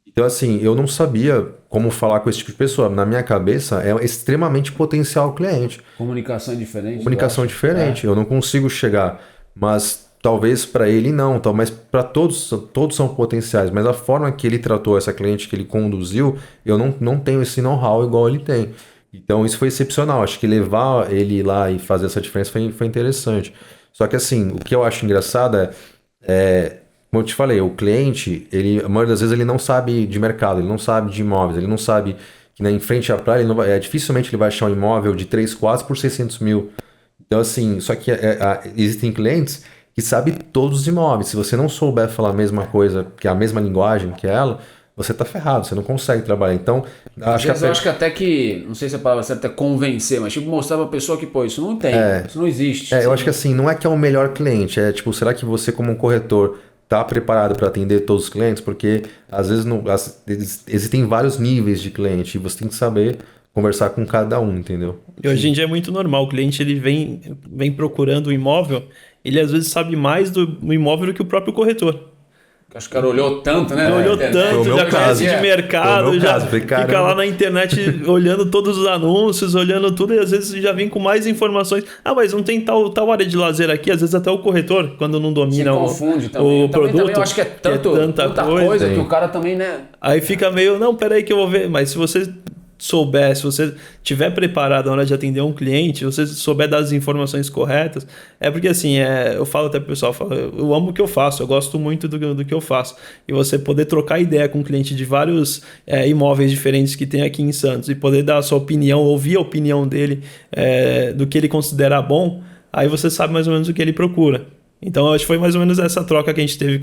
Então, assim, eu não sabia como falar com esse tipo de pessoa. Na minha cabeça, é extremamente potencial cliente. Comunicação diferente. Comunicação diferente. Eu não consigo chegar. Mas talvez para ele não. Mas para todos são potenciais. Mas a forma que ele tratou essa cliente, que ele conduziu, eu não tenho esse know-how igual ele tem. Então, isso foi excepcional. Acho que levar ele lá e fazer essa diferença foi interessante. Só que, assim, o que eu acho engraçado como eu te falei, o cliente, a maioria das vezes ele não sabe de mercado, ele não sabe de imóveis, ele não sabe que em frente à praia, dificilmente ele vai achar um imóvel de 3 quartos por 600 mil. Então, assim, só que existem clientes que sabem todos os imóveis. Se você não souber falar a mesma coisa, que é a mesma linguagem que ela, você tá ferrado, você não consegue trabalhar. Então, eu acho que até que, não sei se a palavra certa é convencer, mas tipo mostrar pra pessoa que, pô, isso não tem, isso não existe. Eu acho que assim, não é que é o melhor cliente, tipo, será que você como um corretor tá preparado para atender todos os clientes? Porque às vezes existem vários níveis de cliente e você tem que saber conversar com cada um, entendeu? E hoje em dia é muito normal, o cliente ele vem procurando um imóvel, ele às vezes sabe mais do imóvel do que o próprio corretor. Acho que o cara olhou tanto, né? Olhou tanto, já conhece de mercado, já fica lá na internet olhando todos os anúncios, olhando tudo, e às vezes já vem com mais informações. Mas não tem tal área de lazer aqui, às vezes até o corretor, quando não domina o produto. Também eu acho que é tanta coisa que o cara também, né? Aí fica meio, não, peraí que eu vou ver, mas se você souber, se você estiver preparado na hora de atender um cliente, se você souber das informações corretas, porque assim, eu falo até pro pessoal, eu amo o que eu faço, eu gosto muito do que eu faço, e você poder trocar ideia com um cliente de vários imóveis diferentes que tem aqui em Santos, e poder dar a sua opinião, ouvir a opinião dele, do que ele considera bom, aí você sabe mais ou menos o que ele procura. Então, acho que foi mais ou menos essa troca que a gente teve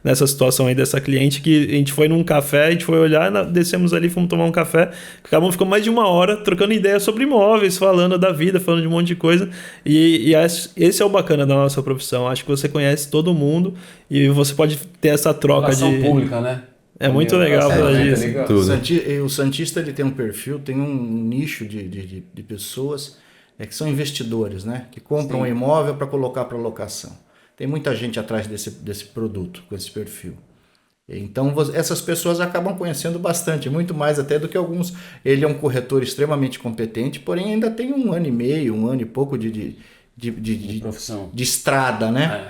nessa situação aí dessa cliente, que a gente foi num café, a gente foi olhar, descemos ali, fomos tomar um café, acabamos ficando mais de 1 hora trocando ideias sobre imóveis, falando da vida, falando de um monte de coisa, e esse é o bacana da nossa profissão. Acho que você conhece todo mundo e você pode ter essa troca relação pública, né? É muito legal pra isso. O Santista ele tem um perfil, tem um nicho de pessoas que são investidores, né? Que compram um imóvel para colocar para locação. Tem muita gente atrás desse produto, com esse perfil. Então, essas pessoas acabam conhecendo bastante, muito mais até do que alguns. Ele é um corretor extremamente competente, porém ainda tem 1 ano e meio, 1 ano e pouco de profissão, de estrada, né?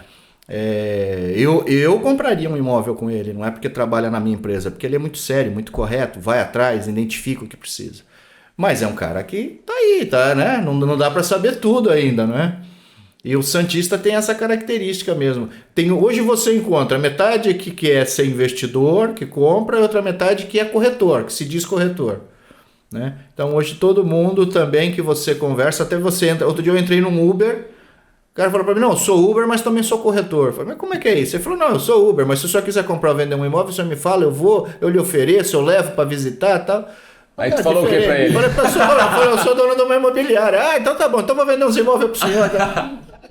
Eu compraria um imóvel com ele, não é porque trabalha na minha empresa, porque ele é muito sério, muito correto, vai atrás, identifica o que precisa. Mas é um cara que tá aí, né? Não dá para saber tudo ainda, não é? E o Santista tem essa característica mesmo. Hoje você encontra metade que quer ser investidor, que compra, e outra metade que é corretor, que se diz corretor. Né? Então hoje todo mundo também que você conversa, até você entra. Outro dia eu entrei num Uber, o cara falou para mim, não, eu sou Uber, mas também sou corretor. Eu falei, mas como é que é isso? Ele falou, não, eu sou Uber, mas se o senhor quiser comprar ou vender um imóvel, o senhor me fala, eu lhe ofereço, eu levo para visitar e tal. Aí tu falou o que pra ele? Eu sou dono de uma imobiliária. Então tá bom, então vou vender uns imóveis pro senhor.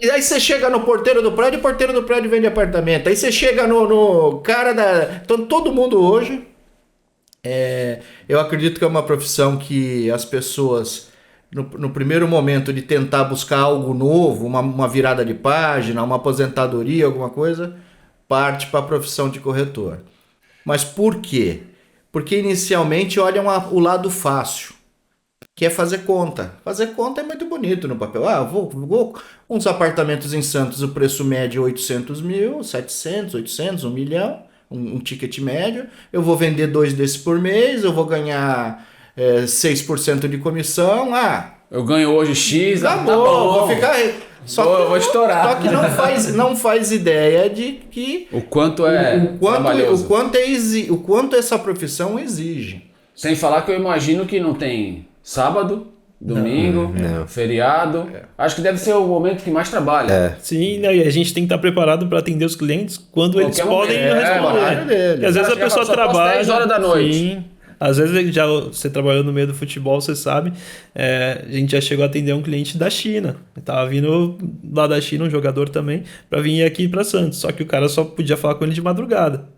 E aí você chega no porteiro do prédio, e o porteiro do prédio vende apartamento. Aí você chega no cara da... Então todo mundo hoje... eu acredito que é uma profissão que as pessoas, no primeiro momento de tentar buscar algo novo, uma virada de página, uma aposentadoria, alguma coisa, parte para a profissão de corretor. Mas por quê? Porque inicialmente olham o lado fácil, que é fazer conta. Fazer conta é muito bonito no papel. Vou uns apartamentos em Santos, o preço médio 800 mil, 700, 800, 1 milhão, um ticket médio. Eu vou vender 2 desses por mês, eu vou ganhar 6% de comissão. Eu ganho hoje X, tá bom, vou ficar... Vou estourar. Só que não faz ideia de que... O quanto trabalhoso. O quanto essa profissão exige. Sem falar que eu imagino que não tem sábado, Domingo, Não. feriado. Acho que deve ser o momento que mais trabalha. Sim, né? E a gente tem que estar preparado para atender os clientes quando eles Qualquer podem momento. responder. horário dele. Porque às vezes a Chega e pessoa fala, só posso trabalha. 10 horas da noite. Sim. Às vezes já você trabalhou no meio do futebol, você sabe. A gente já chegou a atender um cliente da China. Tava vindo lá da China, um jogador também, para vir aqui para Santos. Só que o cara só podia falar com ele de madrugada.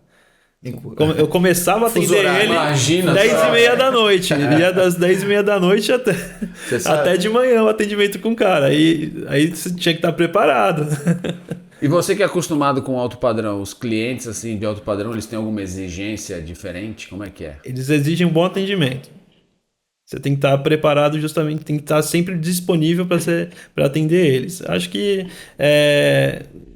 Eu começava a atender horário. ele Imagina 10h30 da noite. Ia das 10h30 da noite até de manhã o atendimento com o cara. Aí você tinha que estar preparado. E você que é acostumado com alto padrão, os clientes assim de alto padrão, eles têm alguma exigência diferente? Como é que é? Eles exigem um bom atendimento. Você tem que estar preparado, justamente, tem que estar sempre disponível para atender eles. Acho que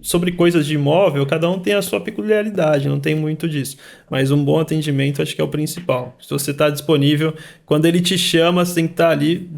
sobre coisas de imóvel, cada um tem a sua peculiaridade, não tem muito disso. Mas um bom atendimento acho que é o principal. Se você está disponível, quando ele te chama, você tem que estar ali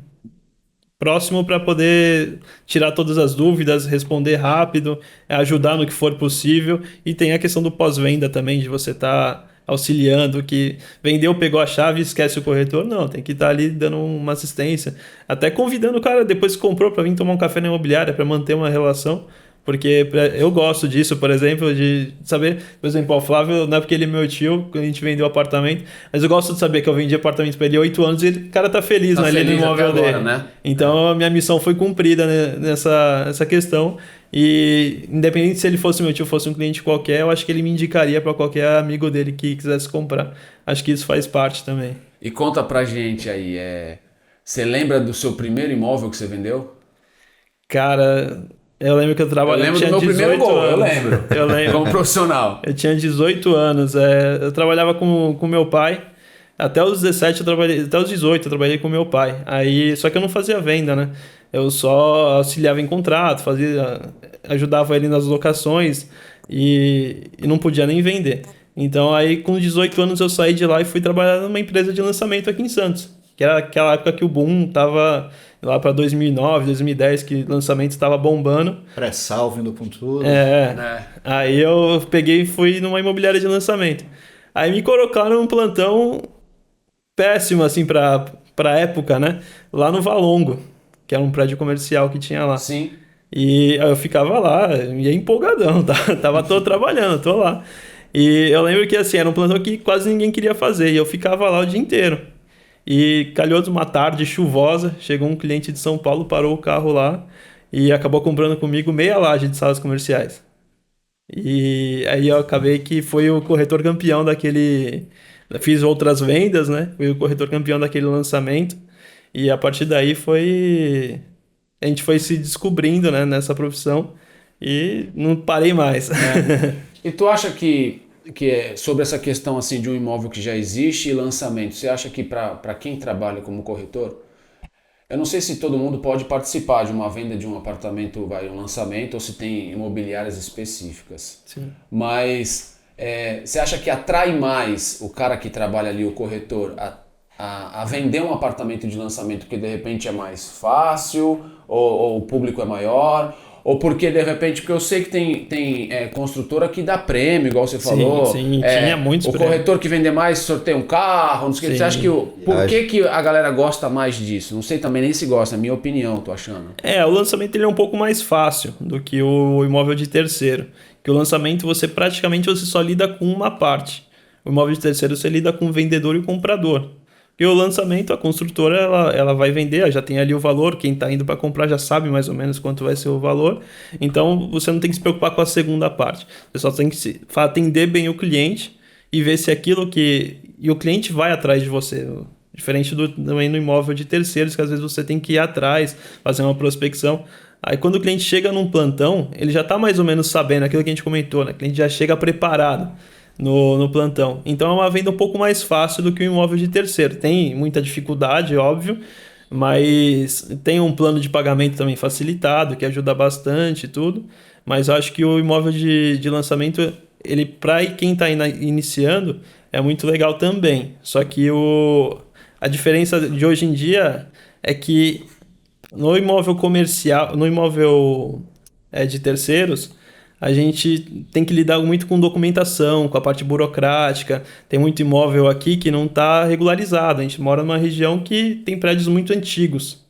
próximo para poder tirar todas as dúvidas, responder rápido, ajudar no que for possível. E tem a questão do pós-venda também, de você estar auxiliando, que vendeu, pegou a chave e esquece o corretor. Não, tem que estar ali dando uma assistência. Até convidando o cara, depois que comprou, para vir tomar um café na imobiliária, para manter uma relação. Porque eu gosto disso, por exemplo, de saber, por exemplo, o Flávio, não é porque ele é meu tio, quando a gente vendeu o apartamento, mas eu gosto de saber que eu vendi apartamento para ele há 8 anos e o cara tá feliz, ali no imóvel até agora, dele. né? Então a minha missão foi cumprida, né, nessa questão. E independente se ele fosse meu tio, fosse um cliente qualquer, eu acho que ele me indicaria para qualquer amigo dele que quisesse comprar. Acho que isso faz parte também. E conta pra gente aí, você lembra do seu primeiro imóvel que você vendeu? Cara, eu lembro que eu Eu trabalhava. lembro do tinha meu primeiro 18 gol, eu anos. lembro. Eu lembro. Como profissional. Eu tinha 18 anos. Eu trabalhava com meu pai. Até os 17 eu trabalhei, até os 18 eu trabalhei com meu pai. Aí, só que eu não fazia venda, né? Eu só auxiliava em contrato, ajudava ele nas locações e não podia nem vender. Então aí com 18 anos eu saí de lá e fui trabalhar numa empresa de lançamento aqui em Santos, que era aquela época que o boom tava lá para 2009, 2010, que o lançamento estava bombando. Pré-sal vindo com tudo. Aí eu peguei e fui numa imobiliária de lançamento. Aí me colocaram num plantão péssimo, assim, pra época, né? Lá no Valongo, que era um prédio comercial que tinha lá. Sim. E aí eu ficava lá, ia empolgadão, tô trabalhando, tô lá. E eu lembro que, assim, era um plantão que quase ninguém queria fazer, e eu ficava lá o dia inteiro. E calhou de uma tarde chuvosa, chegou um cliente de São Paulo, parou o carro lá e acabou comprando comigo meia laje de salas comerciais. E aí eu acabei que foi o corretor campeão daquele... Fiz outras vendas, né? Fui o corretor campeão daquele lançamento. E a partir daí a gente foi se descobrindo, né, nessa profissão. E não parei mais. E tu acha que sobre essa questão assim de um imóvel que já existe e lançamento, você acha que para quem trabalha como corretor, eu não sei se todo mundo pode participar de uma venda de um apartamento, um lançamento, ou se tem imobiliárias específicas. Sim. Mas você acha que atrai mais o cara que trabalha ali, o corretor, a vender um apartamento de lançamento porque de repente é mais fácil, ou o público é maior, ou porque de repente, porque eu sei que tem construtora que dá prêmio, igual você falou. Sim, tinha muitos prêmios. Corretor que vender mais sorteia um carro, não sei o que. Você acha que por que a galera gosta mais disso? Não sei também nem se gosta, é a minha opinião, tô achando. O lançamento ele é um pouco mais fácil do que o imóvel de terceiro. Que o lançamento você só lida com uma parte. O imóvel de terceiro você lida com o vendedor e o comprador. E o lançamento, a construtora ela vai vender, já tem ali o valor, quem está indo para comprar já sabe mais ou menos quanto vai ser o valor. Então você não tem que se preocupar com a segunda parte. Você só tem que atender bem o cliente e ver se aquilo que... E o cliente vai atrás de você. Diferente também no imóvel de terceiros, que às vezes você tem que ir atrás, fazer uma prospecção. Aí quando o cliente chega num plantão, ele já está mais ou menos sabendo aquilo que a gente comentou, né? O cliente já chega preparado no plantão. Então é uma venda um pouco mais fácil do que o imóvel de terceiro. Tem muita dificuldade, óbvio, mas tem um plano de pagamento também facilitado, que ajuda bastante e tudo. Mas eu acho que o imóvel de lançamento, ele para quem está iniciando, é muito legal também. Só que a diferença de hoje em dia é que no imóvel comercial, no imóvel de terceiros, a gente tem que lidar muito com documentação, com a parte burocrática. Tem muito imóvel aqui que não está regularizado. A gente mora numa região que tem prédios muito antigos.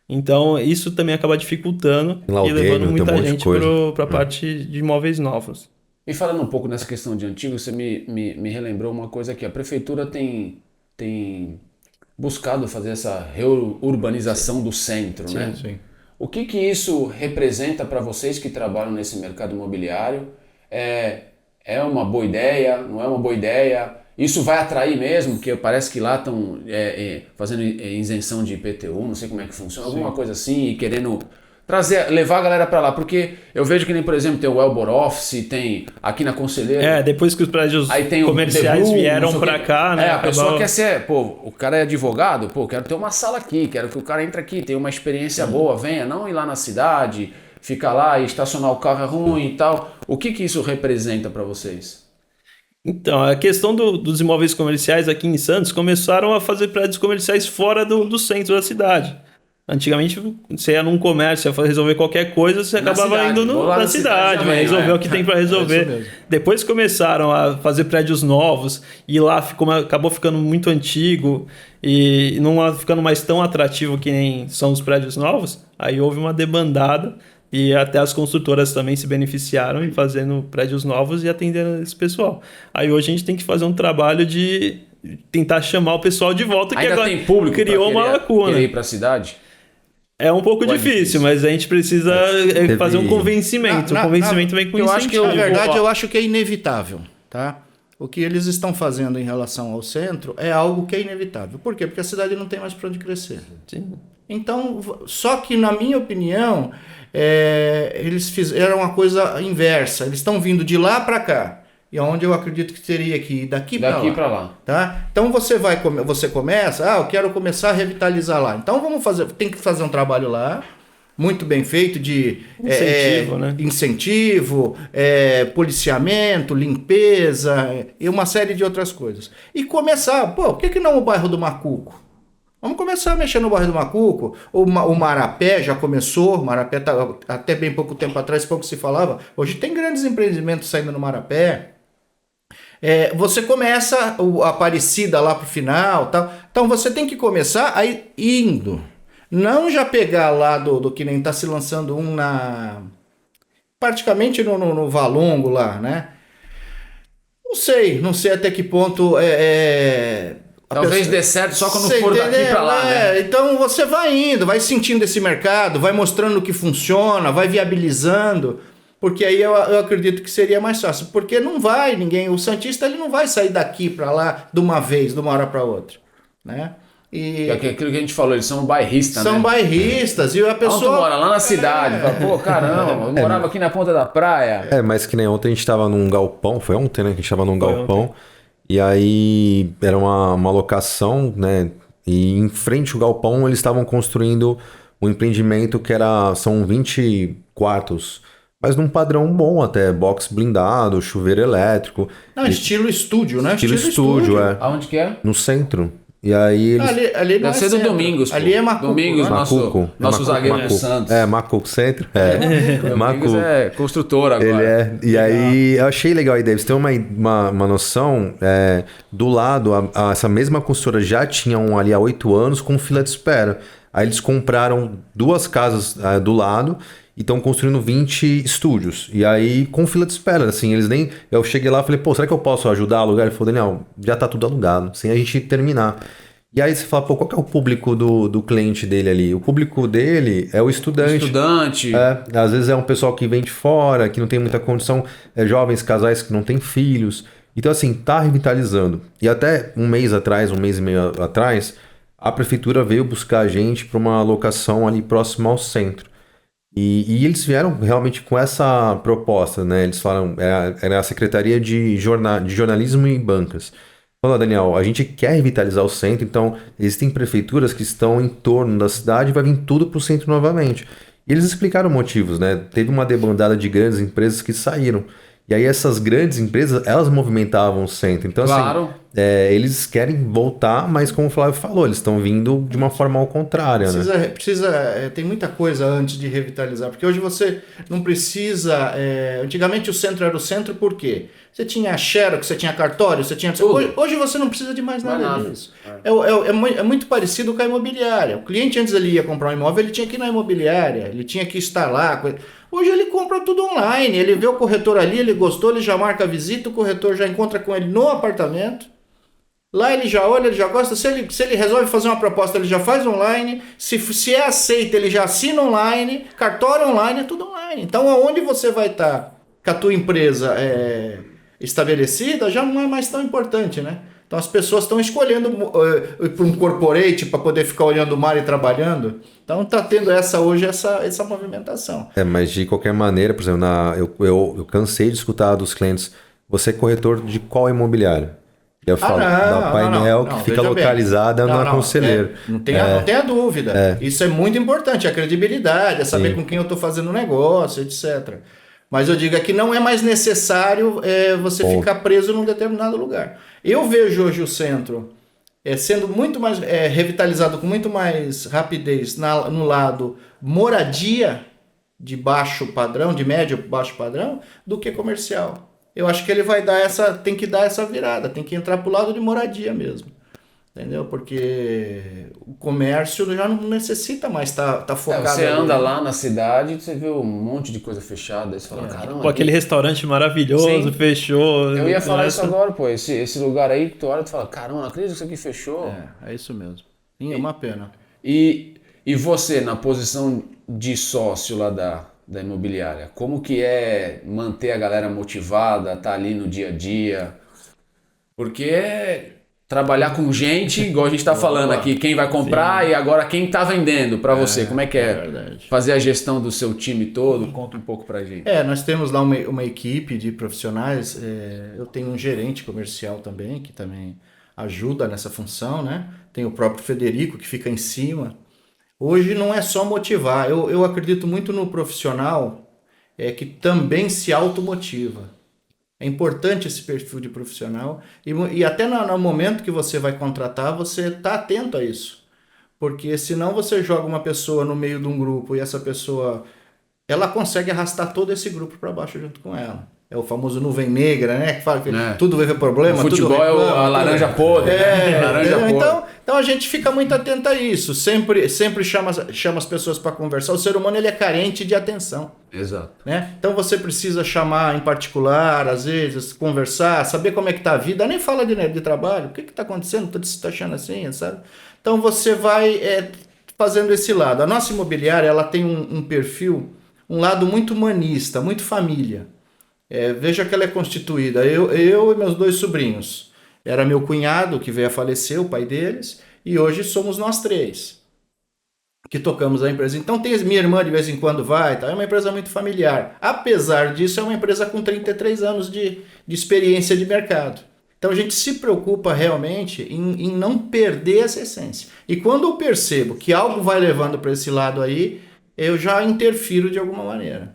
Então, isso também acaba dificultando Lá o e levando game, tem um muita monte de gente coisa. para a parte de imóveis novos. E falando um pouco nessa questão de antigo, você me relembrou uma coisa que a prefeitura tem buscado fazer essa reurbanização do centro, né? Sim. O que isso representa para vocês que trabalham nesse mercado imobiliário? É uma boa ideia? Não é uma boa ideia? Isso vai atrair mesmo? Porque parece que lá estão fazendo isenção de IPTU, não sei como é que funciona, alguma coisa assim, e querendo levar a galera para lá. Porque eu vejo que nem, por exemplo, tem o Elbor Office, tem aqui na Conselheira. Depois que os prédios Aí tem comerciais o The Blue, vieram não sei o para quê. cá, né? A pessoa acabou- quer ser, o cara é advogado, quero ter uma sala aqui, quero que o cara entre aqui, tenha uma experiência boa, venha, não ir lá na cidade, ficar lá e estacionar o carro é ruim e tal. O que isso representa para vocês? Então, a questão dos imóveis comerciais aqui em Santos começaram a fazer prédios comerciais fora do centro da cidade. Antigamente, você ia num comércio, ia resolver qualquer coisa, você Na acabava cidade, indo vou lá na na cidade cidade, vai também, resolver né? o que tem para isso resolver. mesmo. Depois que começaram a fazer prédios novos e lá acabou ficando muito antigo e não ficando mais tão atrativo que nem são os prédios novos, aí houve uma debandada e até as construtoras também se beneficiaram em fazendo prédios novos e atendendo esse pessoal. Aí hoje a gente tem que fazer um trabalho de tentar chamar o pessoal de volta, que Ainda agora tem público criou uma lacuna. querer ir para a cidade? É um pouco Ou é difícil, difícil? mas a gente precisa fazer um convencimento. O convencimento vem com eu acho que incentivo. Na verdade, ó. eu acho que é inevitável, tá? O que eles estão fazendo em relação ao centro é algo que é inevitável. Por quê? Porque a cidade não tem mais para onde crescer. Sim. Então, só que na minha opinião, eles fizeram uma coisa inversa. Eles estão vindo de lá para cá. E onde eu acredito que teria que ir daqui para Daqui lá. para lá. Tá? Então você começa, eu quero começar a revitalizar lá. Então tem que fazer um trabalho lá, muito bem feito de Incentivo, né? incentivo, policiamento, limpeza e uma série de outras coisas. E começar, por que não o bairro do Macuco? Vamos começar a mexer no bairro do Macuco. O Marapé já começou. O Marapé até bem pouco tempo atrás, pouco se falava. Hoje tem grandes empreendimentos saindo no Marapé. Você começa a Aparecida lá pro final, tal. Então você tem que começar aí indo. Não já pegar lá do que nem tá se lançando um praticamente no Valongo lá, né? Não sei até que ponto Talvez dê certo só quando for daqui para lá, né? Então você vai indo, vai sentindo esse mercado, vai mostrando o que funciona, vai viabilizando. Porque aí eu acredito que seria mais fácil. Porque não vai ninguém... O santista ele não vai sair daqui para lá de uma vez, de uma hora para outra. Né? E Aquilo que a gente falou, eles são bairristas, né? são bairristas. E a pessoa... Tu mora lá na cidade. Fala, caramba, eu morava aqui na ponta da praia. Mas que nem ontem a gente tava num galpão, foi ontem, né? Que a gente tava num galpão. E aí era uma locação, né? E em frente ao galpão eles estavam construindo um empreendimento que são 20 quartos. Mas num padrão bom até, box blindado, chuveiro elétrico. Não, estilo estúdio, né? Estilo estúdio, Aonde que é? no centro. E aí eles... Ali não Deve ser do centro. Domingos. Pô. Ali é Macuco. Domingos, né? Macuco. nosso zagueiro do Santos. Macuco Centro. Domingos Macuco. é construtor agora. Ele é. E aí eu achei legal a ideia. Você tem uma noção, do lado, essa mesma construtora já tinha ali há 8 anos com fila de espera. Aí eles compraram 2 casas do lado e estão construindo 20 estúdios. E aí com fila de espera, assim, eles nem... Eu cheguei lá e falei, será que eu posso ajudar a alugar? Ele falou, Daniel, já tá tudo alugado, sem a gente terminar. E aí você fala, qual que é o público do cliente dele ali? O público dele é o estudante. Às vezes é um pessoal que vem de fora, que não tem muita condição, jovens casais que não têm filhos. Então, assim, tá revitalizando. E até um mês e meio atrás, a prefeitura veio buscar a gente para uma locação ali próxima ao centro. E eles vieram realmente com essa proposta, né? Eles falaram, era a Secretaria de Jornalismo e Bancas. Falou, Daniel, a gente quer revitalizar o centro, então existem prefeituras que estão em torno da cidade e vai vir tudo para o centro novamente. E eles explicaram motivos, né? Teve uma debandada de grandes empresas que saíram. E aí essas grandes empresas, elas movimentavam o centro. Então, claro. assim, eles querem voltar, mas como o Flávio falou, eles estão vindo de uma forma ao contrário, né? Tem muita coisa antes de revitalizar, porque hoje você não precisa. Antigamente o centro era o centro, por quê? Você tinha xerox, você tinha cartório, você tinha. Hoje você não precisa de mais nada disso. É muito parecido com a imobiliária. O cliente, antes ele ia comprar um imóvel, ele tinha que ir na imobiliária, ele tinha que estar lá. Hoje ele compra tudo online, ele vê o corretor ali, ele gostou, ele já marca a visita, o corretor já encontra com ele no apartamento. Lá ele já olha, ele já gosta. Se ele resolve fazer uma proposta, ele já faz online. Se é aceito, ele já assina online. Cartório online, é tudo online. Então, aonde você vai estar com a tua empresa estabelecida, já não é mais tão importante, né? Então, as pessoas estão escolhendo para um corporate para poder ficar olhando o mar e trabalhando. Então, está tendo hoje essa movimentação. Mas de qualquer maneira, por exemplo, eu cansei de escutar dos clientes, você é corretor de qual imobiliário? Eu falo da Painel, que fica localizada na Conselheiro. Não tenha dúvida. Isso é muito importante, a credibilidade, é saber com quem eu estou fazendo o negócio, etc. Mas eu digo que não é mais necessário você ficar preso num determinado lugar. Eu vejo hoje o centro sendo muito mais revitalizado com muito mais rapidez no lado moradia de baixo padrão, de médio baixo padrão, do que comercial. Eu acho que ele tem que dar essa virada, tem que entrar pro lado de moradia mesmo. Entendeu? Porque o comércio já não necessita mais tá focado. Você anda lá na cidade, você vê um monte de coisa fechada, aí você fala, caramba. Pô, aquele restaurante maravilhoso, fechou. Eu ia falar isso agora, pô, esse lugar aí que tu olha e tu fala, caramba, não acredito que isso aqui fechou. É isso mesmo. É uma pena. E você, na posição de sócio lá da imobiliária, como que é manter a galera motivada, tá ali no dia a dia? Porque trabalhar com gente, igual a gente tá falando aqui, quem vai comprar e agora quem tá vendendo para você, como é que é fazer a gestão do seu time todo? Conta um pouco pra gente. Nós temos lá uma equipe de profissionais, eu tenho um gerente comercial também, que também ajuda nessa função, né? Tem o próprio Federico, que fica em cima. Hoje não é só motivar, eu acredito muito no profissional que também se automotiva. É importante esse perfil de profissional e até no momento que você vai contratar, você está atento a isso. Porque senão você joga uma pessoa no meio de um grupo e essa pessoa ela consegue arrastar todo esse grupo para baixo junto com ela. É o famoso nuvem negra, né? Que fala que tudo vai ver problema. O futebol tudo reclama, é a laranja podre. Laranja podre. Então a gente fica muito atento a isso. Sempre chama as pessoas para conversar. O ser humano ele é carente de atenção. Exato. Né? Então você precisa chamar em particular, às vezes, conversar, saber como é que está a vida. Nem fala de trabalho. O que está acontecendo? Você está achando assim, sabe? Então você vai fazendo esse lado. A nossa imobiliária ela tem um perfil, um lado muito humanista, muito família. Veja que ela é constituída, eu e meus 2 sobrinhos. Era meu cunhado que veio a falecer, o pai deles, e hoje somos nós 3 que tocamos a empresa. Então tem minha irmã de vez em quando vai, tá? É uma empresa muito familiar. Apesar disso, é uma empresa com 33 anos de experiência de mercado. Então a gente se preocupa realmente em não perder essa essência. E quando eu percebo que algo vai levando para esse lado aí, eu já interfiro de alguma maneira.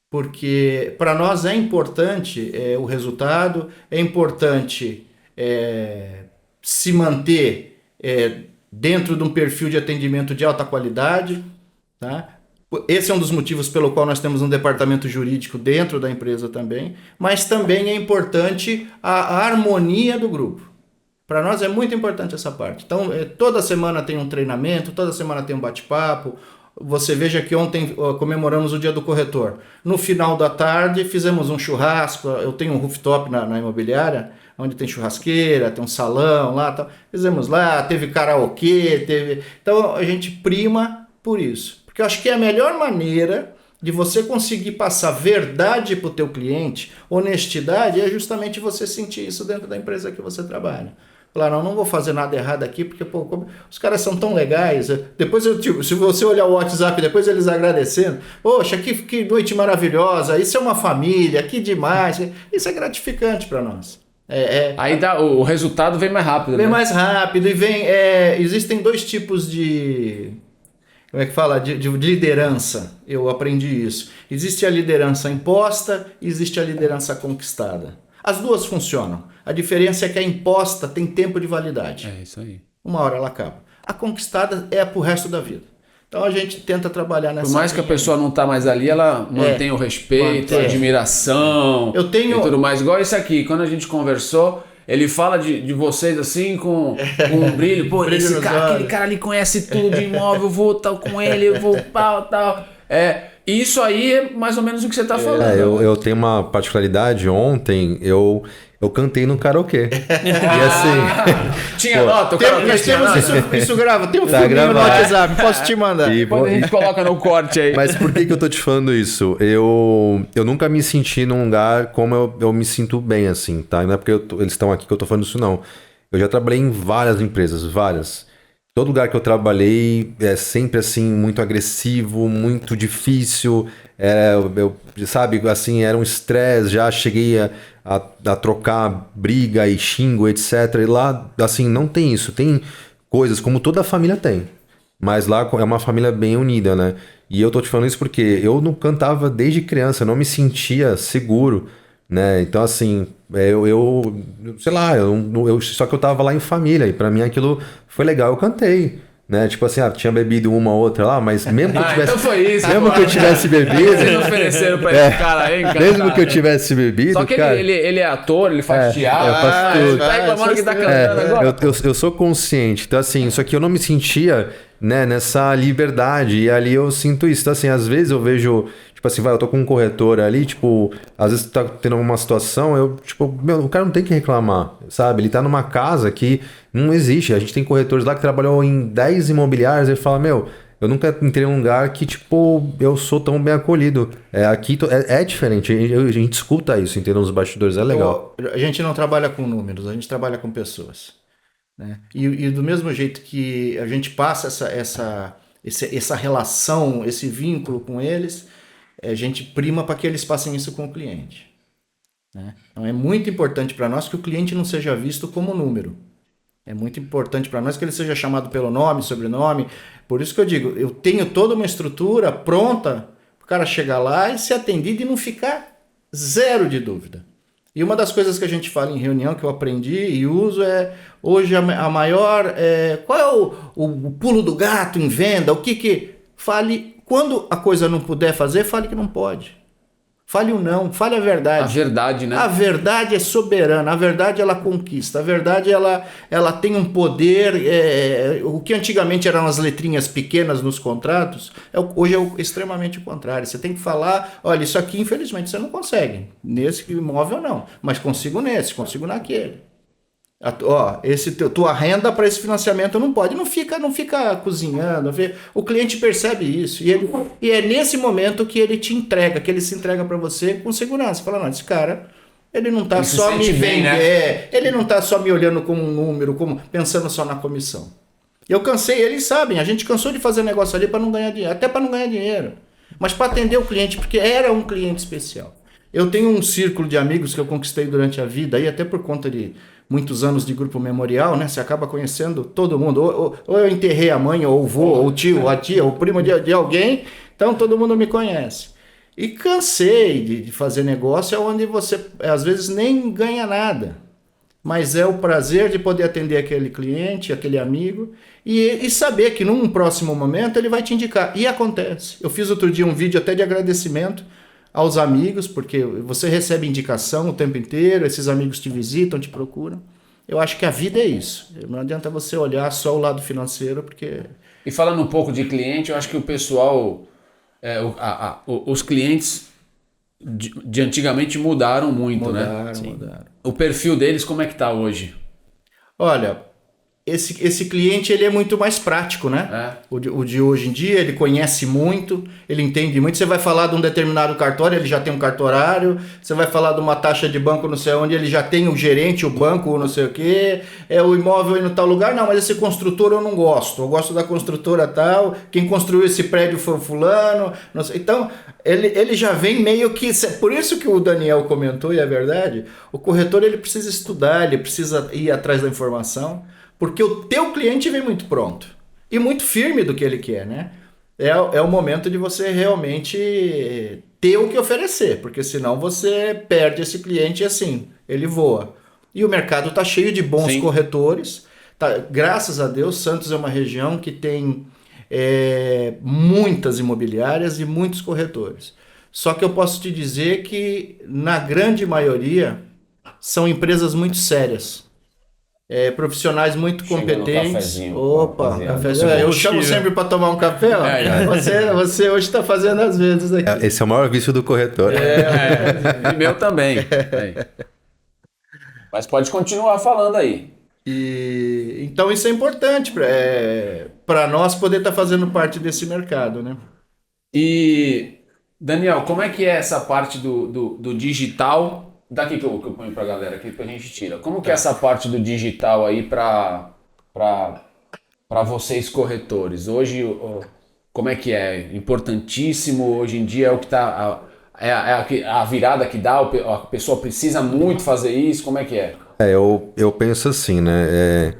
Porque para nós é importante o resultado, é importante se manter dentro de um perfil de atendimento de alta qualidade. Tá? Esse é um dos motivos pelo qual nós temos um departamento jurídico dentro da empresa também, mas também é importante a harmonia do grupo. Para nós é muito importante essa parte. Então, toda semana tem um treinamento, toda semana tem um bate-papo. Você veja que ontem comemoramos o Dia do Corretor. No final da tarde fizemos um churrasco. Eu tenho um rooftop na imobiliária, onde tem churrasqueira, tem um salão lá. Tal. Fizemos lá, teve karaokê, Então a gente prima por isso. Porque eu acho que é a melhor maneira de você conseguir passar verdade para o teu cliente, honestidade, é justamente você sentir isso dentro da empresa que você trabalha. Falar, não vou fazer nada errado aqui, porque os caras são tão legais. Depois, se você olhar o WhatsApp, depois eles agradecendo. Poxa, que noite maravilhosa, isso é uma família, que demais. Isso é gratificante para nós. Aí o resultado vem mais rápido. Vem mais rápido e existem 2 tipos de... Como é que fala? De liderança. Eu aprendi isso. Existe a liderança imposta e existe a liderança conquistada. As duas funcionam. A diferença é que a imposta tem tempo de validade. É isso aí. Uma hora ela acaba. A conquistada é pro resto da vida. Então a gente tenta trabalhar nessa... Por mais que a pessoa não tá mais ali, ela mantém o respeito, a admiração Eu tenho... e tudo mais. Igual isso aqui, quando a gente conversou, ele fala de vocês assim com um brilho. Pô, Brilho esse nos cara, olhos. aquele cara ali conhece tudo de imóvel, eu vou tal com ele, eu vou tal. Isso aí é mais ou menos o que você tá falando. Eu tenho uma particularidade. Ontem eu cantei no karaokê. E assim... Tinha nota, o cara Nós temos isso grava. Tem um Tá filminho no gravado. WhatsApp, posso te mandar. Depois a gente coloca no corte aí. Mas por que eu tô te falando isso? Eu nunca me senti num lugar como eu me sinto bem, assim, tá? Não é porque eles estão aqui que eu tô falando isso, não. Eu já trabalhei em várias empresas, várias. Todo lugar que eu trabalhei é sempre, assim, muito agressivo, muito difícil. Sabe, assim, era um estresse. Já cheguei a trocar briga e xingo, etc. E lá, assim, não tem isso. Tem coisas como toda a família tem. Mas lá é uma família bem unida, né? E eu tô te falando isso porque eu não cantava desde criança, eu não me sentia seguro, né? Então, assim, sei lá, só que eu tava lá em família e pra mim aquilo foi legal, eu cantei, né? Tipo assim, tinha bebido uma ou outra lá, mas mesmo que eu tivesse, então foi isso. mesmo que eu tivesse bebido, Vocês ofereceram pra esse cara aí, cara. mesmo que eu tivesse bebido, Só que cara, ele é ator, ele faz teatro. eu faço tudo. Tá reclamando que tá cantando agora. eu sou consciente, então assim, só que eu não me sentia, né, nessa liberdade, e ali eu sinto isso. Então assim, às vezes eu vejo, tipo assim, eu tô com um corretor ali, tipo, às vezes tá tendo uma situação, o cara não tem que reclamar, sabe? Ele tá numa casa que não existe, a gente tem corretores lá que trabalham em 10 imobiliários, ele fala, eu nunca entrei num lugar que, tipo, eu sou tão bem acolhido. Aqui é diferente, a gente escuta isso, entendeu? Nos bastidores, é legal. A gente não trabalha com números, a gente trabalha com pessoas. Né? E do mesmo jeito que a gente passa essa relação, esse vínculo com eles, a gente prima para que eles passem isso com o cliente. Né? Então é muito importante para nós que o cliente não seja visto como número. É muito importante para nós que ele seja chamado pelo nome, sobrenome. Por isso que eu digo, eu tenho toda uma estrutura pronta para o cara chegar lá e ser atendido e não ficar zero de dúvida. E uma das coisas que a gente fala em reunião, que eu aprendi e uso, hoje a maior... qual é o pulo do gato em venda? O que... Fale, quando a coisa não puder fazer, fale que não pode. Fale o não, fale a verdade. A verdade, né? A verdade é soberana, a verdade ela conquista, a verdade ela tem um poder, o que antigamente eram as letrinhas pequenas nos contratos, hoje é extremamente o contrário. Você tem que falar, olha, isso aqui infelizmente você não consegue, nesse imóvel não, mas consigo nesse, consigo naquele. Tua renda para esse financiamento não pode, não fica cozinhando. O cliente percebe isso e é nesse momento que ele te entrega, que ele se entrega para você com segurança. Fala, não, esse cara, ele não está só me vendo, né? Ele não está só me olhando como um número, como pensando só na comissão. Eu cansei, eles sabem, a gente cansou de fazer negócio ali para não ganhar dinheiro, até para não ganhar dinheiro, mas para atender o cliente, porque era um cliente especial. Eu tenho um círculo de amigos que eu conquistei durante a vida, aí até por conta de muitos anos de grupo memorial, né? Você acaba conhecendo todo mundo. Ou eu enterrei a mãe, ou o vô, ou o tio, ou a tia, ou o primo de alguém, então todo mundo me conhece. E cansei de fazer negócio onde você, às vezes, nem ganha nada. Mas é o prazer de poder atender aquele cliente, aquele amigo, e saber que num próximo momento ele vai te indicar. E acontece. Eu fiz outro dia um vídeo até de agradecimento aos amigos, porque você recebe indicação o tempo inteiro, esses amigos te visitam, te procuram. Eu acho que a vida é isso. Não adianta você olhar só o lado financeiro, porque... E falando um pouco de cliente, eu acho que o pessoal, os clientes de antigamente mudaram muito, né? Mudaram. O perfil deles, como é que tá hoje? Olha, esse cliente ele é muito mais prático, né? O de hoje em dia, ele conhece muito, ele entende muito. Você vai falar de um determinado cartório, ele já tem um cartorário. Você vai falar de uma taxa de banco não sei onde, ele já tem o gerente, o banco, não sei o quê. O imóvel aí no tal lugar. Não, mas esse construtor eu não gosto. Eu gosto da construtora tal. Quem construiu esse prédio foi o fulano. Não sei. Então, ele já vem meio que... Por isso que o Daniel comentou, e é verdade, o corretor ele precisa estudar, ele precisa ir atrás da informação. Porque o teu cliente vem muito pronto e muito firme do que ele quer, né? É o momento de você realmente ter o que oferecer, porque senão você perde esse cliente assim. ele voa. E o mercado está cheio de bons Sim. corretores. Tá, graças a Deus, Santos é uma região que tem muitas imobiliárias e muitos corretores. Só que eu posso te dizer que, na grande maioria, são empresas muito sérias. Profissionais muito Chega no competentes. cafezinho, Opa, rapaziada. cafezinho. Eu chamo sempre para tomar um café. Ó. Você hoje está fazendo às vezes aqui. Esse é o maior vício do corretor. E meu também. Mas pode continuar falando aí. Então isso é importante para nós poder estar fazendo parte desse mercado, né? E, Daniel, como é que é essa parte do digital? Daqui que eu ponho pra galera, aqui que a gente tira. Como que é essa parte do digital aí para vocês corretores? Hoje, como é que é? Importantíssimo, hoje em dia é o que tá... a virada que dá, a pessoa precisa muito fazer isso, como é que é? Eu penso assim, né?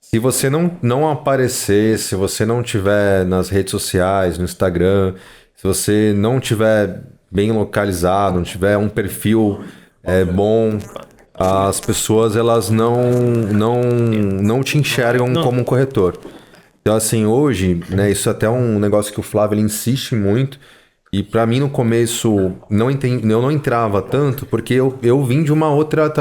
Se você não aparecer, se você não tiver nas redes sociais, no Instagram, se você não tiver bem localizado, não tiver um perfil bom, as pessoas elas não te enxergam como um corretor. Então assim, hoje, né, isso é até um negócio que o Flávio ele insiste muito. E para mim no começo eu não entrava tanto porque eu vim de uma outra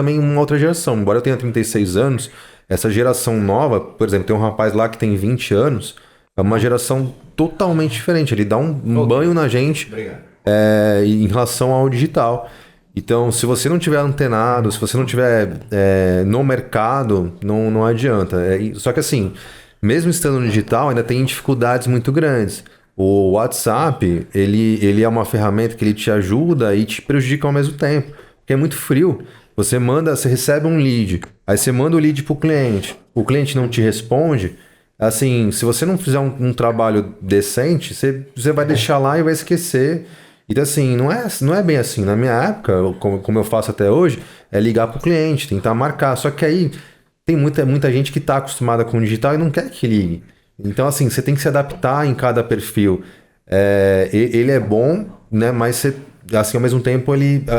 geração. Embora eu tenha 36 anos, essa geração nova, por exemplo, tem um rapaz lá que tem 20 anos, é uma geração totalmente diferente. Ele dá um banho na gente em relação ao digital. Então, se você não tiver antenado, se você não tiver no mercado, não adianta. Só que assim, mesmo estando no digital, ainda tem dificuldades muito grandes. O WhatsApp, ele é uma ferramenta que ele te ajuda e te prejudica ao mesmo tempo, porque é muito frio. Você recebe um lead, aí você manda o lead pro cliente, o cliente não te responde, assim, se você não fizer um trabalho decente, você vai deixar lá e vai esquecer. Então assim, não é bem assim. Na minha época, como eu faço até hoje, é ligar pro cliente, tentar marcar, só que aí tem muita gente que tá acostumada com o digital e não quer que ligue. Então, assim, você tem que se adaptar em cada perfil. Ele é bom, né? Mas, assim, ao mesmo tempo,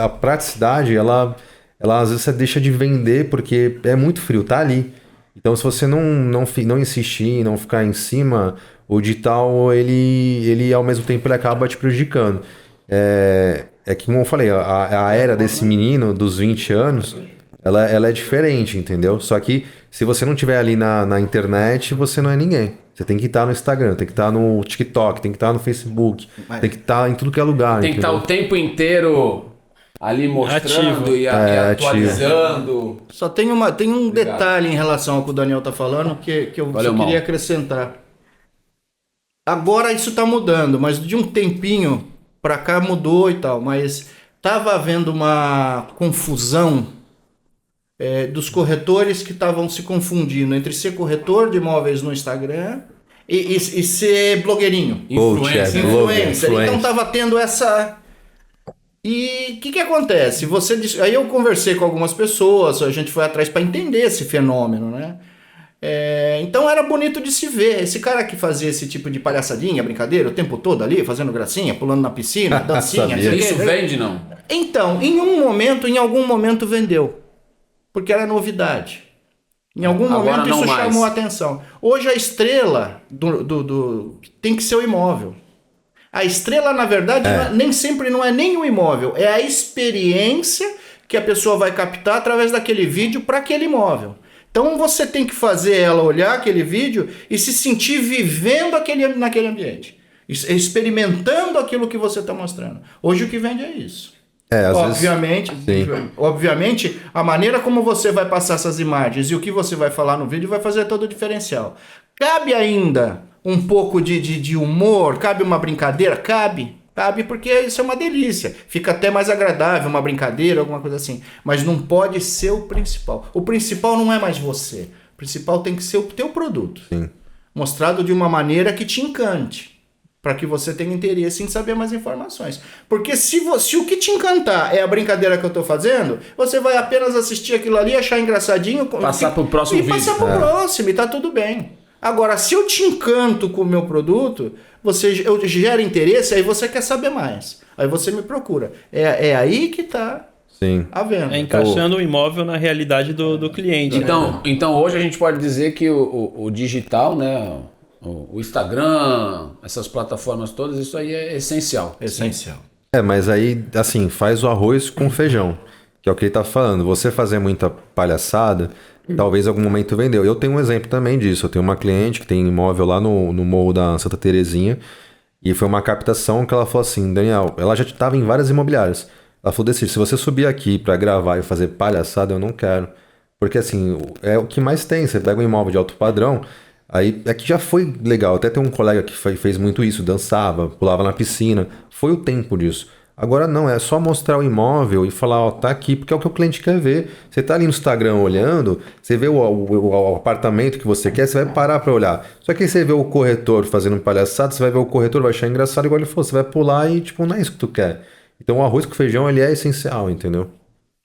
a praticidade, ela às vezes você deixa de vender porque é muito frio, tá ali. Então, se você não insistir, não ficar em cima, o digital, ele ao mesmo tempo, ele acaba te prejudicando. Que, como eu falei, a era desse menino dos 20 anos, ela é diferente, entendeu? Só que se você não estiver ali na internet, você não é ninguém. Você tem que estar no Instagram, tem que estar no TikTok, tem que estar no Facebook, tem que estar em tudo que é lugar. Tem que estar o tempo inteiro ali mostrando Ativo. e atualizando. Só tem um detalhe em relação ao que o Daniel está falando que eu só queria acrescentar. Agora isso está mudando, mas de um tempinho para cá mudou e tal, mas estava havendo uma confusão dos corretores que estavam se confundindo entre ser corretor de imóveis no Instagram e ser blogueirinho. Influencer. Então estava tendo essa... E o que acontece? Aí eu conversei com algumas pessoas, a gente foi atrás para entender esse fenômeno, né? Então era bonito de se ver. Esse cara que fazia esse tipo de palhaçadinha, brincadeira, o tempo todo ali, fazendo gracinha, pulando na piscina, dancinha. Isso vende, não? Então, em algum momento vendeu. Porque era novidade. Em algum momento isso chamou a atenção. Hoje a estrela tem que ser o imóvel. A estrela, na verdade, nem sempre não é nem o imóvel. É a experiência que a pessoa vai captar através daquele vídeo para aquele imóvel. Então você tem que fazer ela olhar aquele vídeo e se sentir vivendo naquele ambiente. Experimentando aquilo que você está mostrando. Hoje o que vende é isso. Obviamente, a maneira como você vai passar essas imagens e o que você vai falar no vídeo vai fazer todo o diferencial. Cabe ainda um pouco de humor? Cabe uma brincadeira? Cabe porque isso é uma delícia. Fica até mais agradável, uma brincadeira, alguma coisa assim. Mas não pode ser o principal. O principal não é mais você. O principal tem que ser o teu produto. Sim. Mostrado de uma maneira que te encante. Para que você tenha interesse em saber mais informações. Porque se o que te encantar é a brincadeira que eu estou fazendo, você vai apenas assistir aquilo ali, achar engraçadinho... Passar para o próximo vídeo. Passar para o próximo e tá tudo bem. Agora, se eu te encanto com o meu produto, eu gero interesse, aí você quer saber mais. Aí você me procura. É aí que está Sim. à venda. Encaixando o imóvel na realidade do cliente. Né? Então hoje a gente pode dizer que o digital, né, o Instagram, essas plataformas todas, isso aí é essencial. Essencial. Mas aí, assim, faz o arroz com feijão, que é o que ele tá falando. Você fazer muita palhaçada, talvez em algum momento vendeu. Eu tenho um exemplo também disso. Eu tenho uma cliente que tem imóvel lá no Morro da Santa Terezinha, e foi uma captação que ela falou assim, Daniel, ela já estava em várias imobiliárias. Ela falou desse, se você subir aqui para gravar e fazer palhaçada, eu não quero. Porque assim, é o que mais tem. Você pega um imóvel de alto padrão, aí é que já foi legal. Até tem um colega que fez muito isso, dançava, pulava na piscina. Foi o tempo disso. Agora não, é só mostrar o imóvel e falar, ó, tá aqui, porque é o que o cliente quer ver. Você tá ali no Instagram olhando, você vê o apartamento que você quer, você vai parar pra olhar. Só que aí você vê o corretor fazendo um palhaçado, você vai ver o corretor, vai achar engraçado, igual ele falou, você vai pular e, tipo, não é isso que tu quer. Então o arroz com feijão, ele é essencial, entendeu?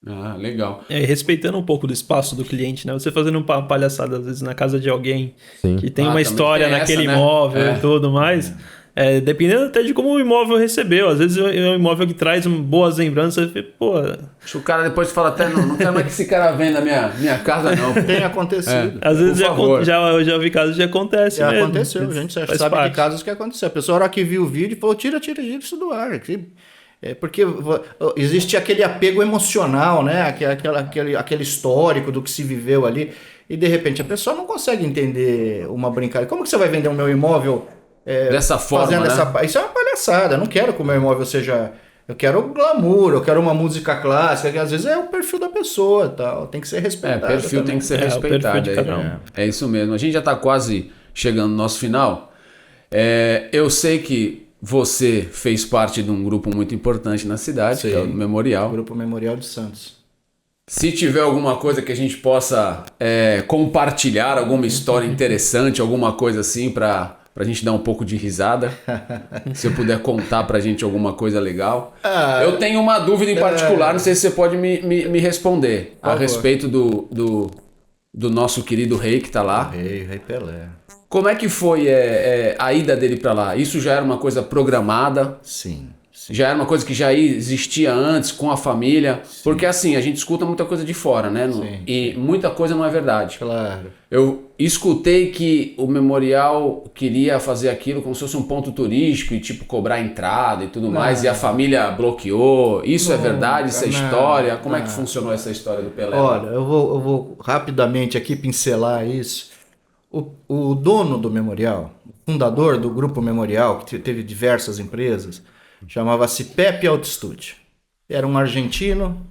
Ah, legal. Respeitando um pouco do espaço do cliente, né? Você fazendo uma palhaçada, às vezes, na casa de alguém Sim. que tem Ah, uma também história tem naquele essa, né? imóvel É. e tudo mais. Dependendo até de como o imóvel recebeu. Às vezes é um imóvel que traz boas lembranças. Pô, Acho que o cara depois fala até, não quero mais que esse cara venda minha casa não. pô. Tem acontecido. às vezes Por favor. eu já vi casos que acontece Já mesmo. aconteceu, a gente Faz sabe parte. de casos que aconteceu. A pessoa, na hora que viu o vídeo, falou: tira isso do ar. Porque existe aquele apego emocional, né? Aquele histórico do que se viveu ali. E de repente a pessoa não consegue entender uma brincadeira. Como que você vai vender o meu imóvel Dessa forma, fazendo né? Isso é uma palhaçada. Eu não quero que o meu imóvel seja. Eu quero glamour, eu quero uma música clássica, que às vezes é o perfil da pessoa, tal. Tem que ser respeitado. Perfil também. tem que ser o perfil respeitado. de cada um. É isso mesmo. A gente já está quase chegando no nosso final. Eu sei que você fez parte de um grupo muito importante na cidade, que é o Sim. Memorial. Grupo Memorial de Santos. Se tiver alguma coisa que a gente possa compartilhar, alguma história interessante, alguma coisa assim para a gente dar um pouco de risada, se eu puder contar pra gente alguma coisa legal. Eu tenho uma dúvida em particular, não sei se você pode me responder, a favor. respeito do nosso querido rei que tá lá. Rei Pelé. Como é que foi a ida dele pra lá? Isso já era uma coisa programada? Sim. Já era uma coisa que já existia antes com a família? Porque assim, a gente escuta muita coisa de fora, né? Sim, E muita coisa não é verdade. Claro. Eu escutei que o Memorial queria fazer aquilo como se fosse um ponto turístico e tipo cobrar entrada e tudo mais, e a família bloqueou. Isso é verdade? Isso é não, história? Como é não. que funcionou essa história do Pelé? Olha, eu vou rapidamente aqui pincelar isso. O dono do Memorial, o fundador do Grupo Memorial, que teve diversas empresas, chamava-se Pepe Altitude. Era um argentino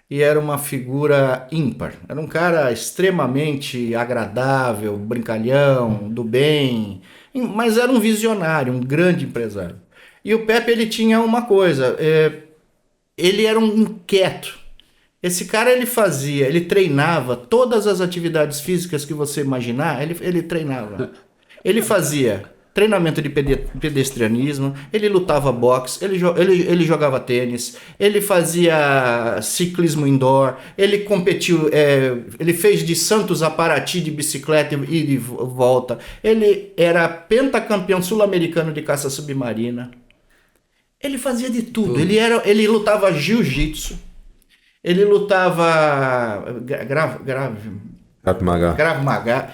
e era uma figura ímpar. Era um cara extremamente agradável, brincalhão, do bem, mas era um visionário, um grande empresário. E o Pepe, ele tinha uma coisa, ele era um inquieto. Esse cara, ele treinava todas as atividades físicas que você imaginar, ele treinava. Ele fazia treinamento de pedestrianismo, ele lutava boxe, ele jogava tênis, ele fazia ciclismo indoor, ele competiu, ele fez de Santos a Paraty de bicicleta e de volta, ele era pentacampeão sul-americano de caça submarina, ele fazia de tudo. Ele lutava jiu-jitsu, ele lutava Krav Maga.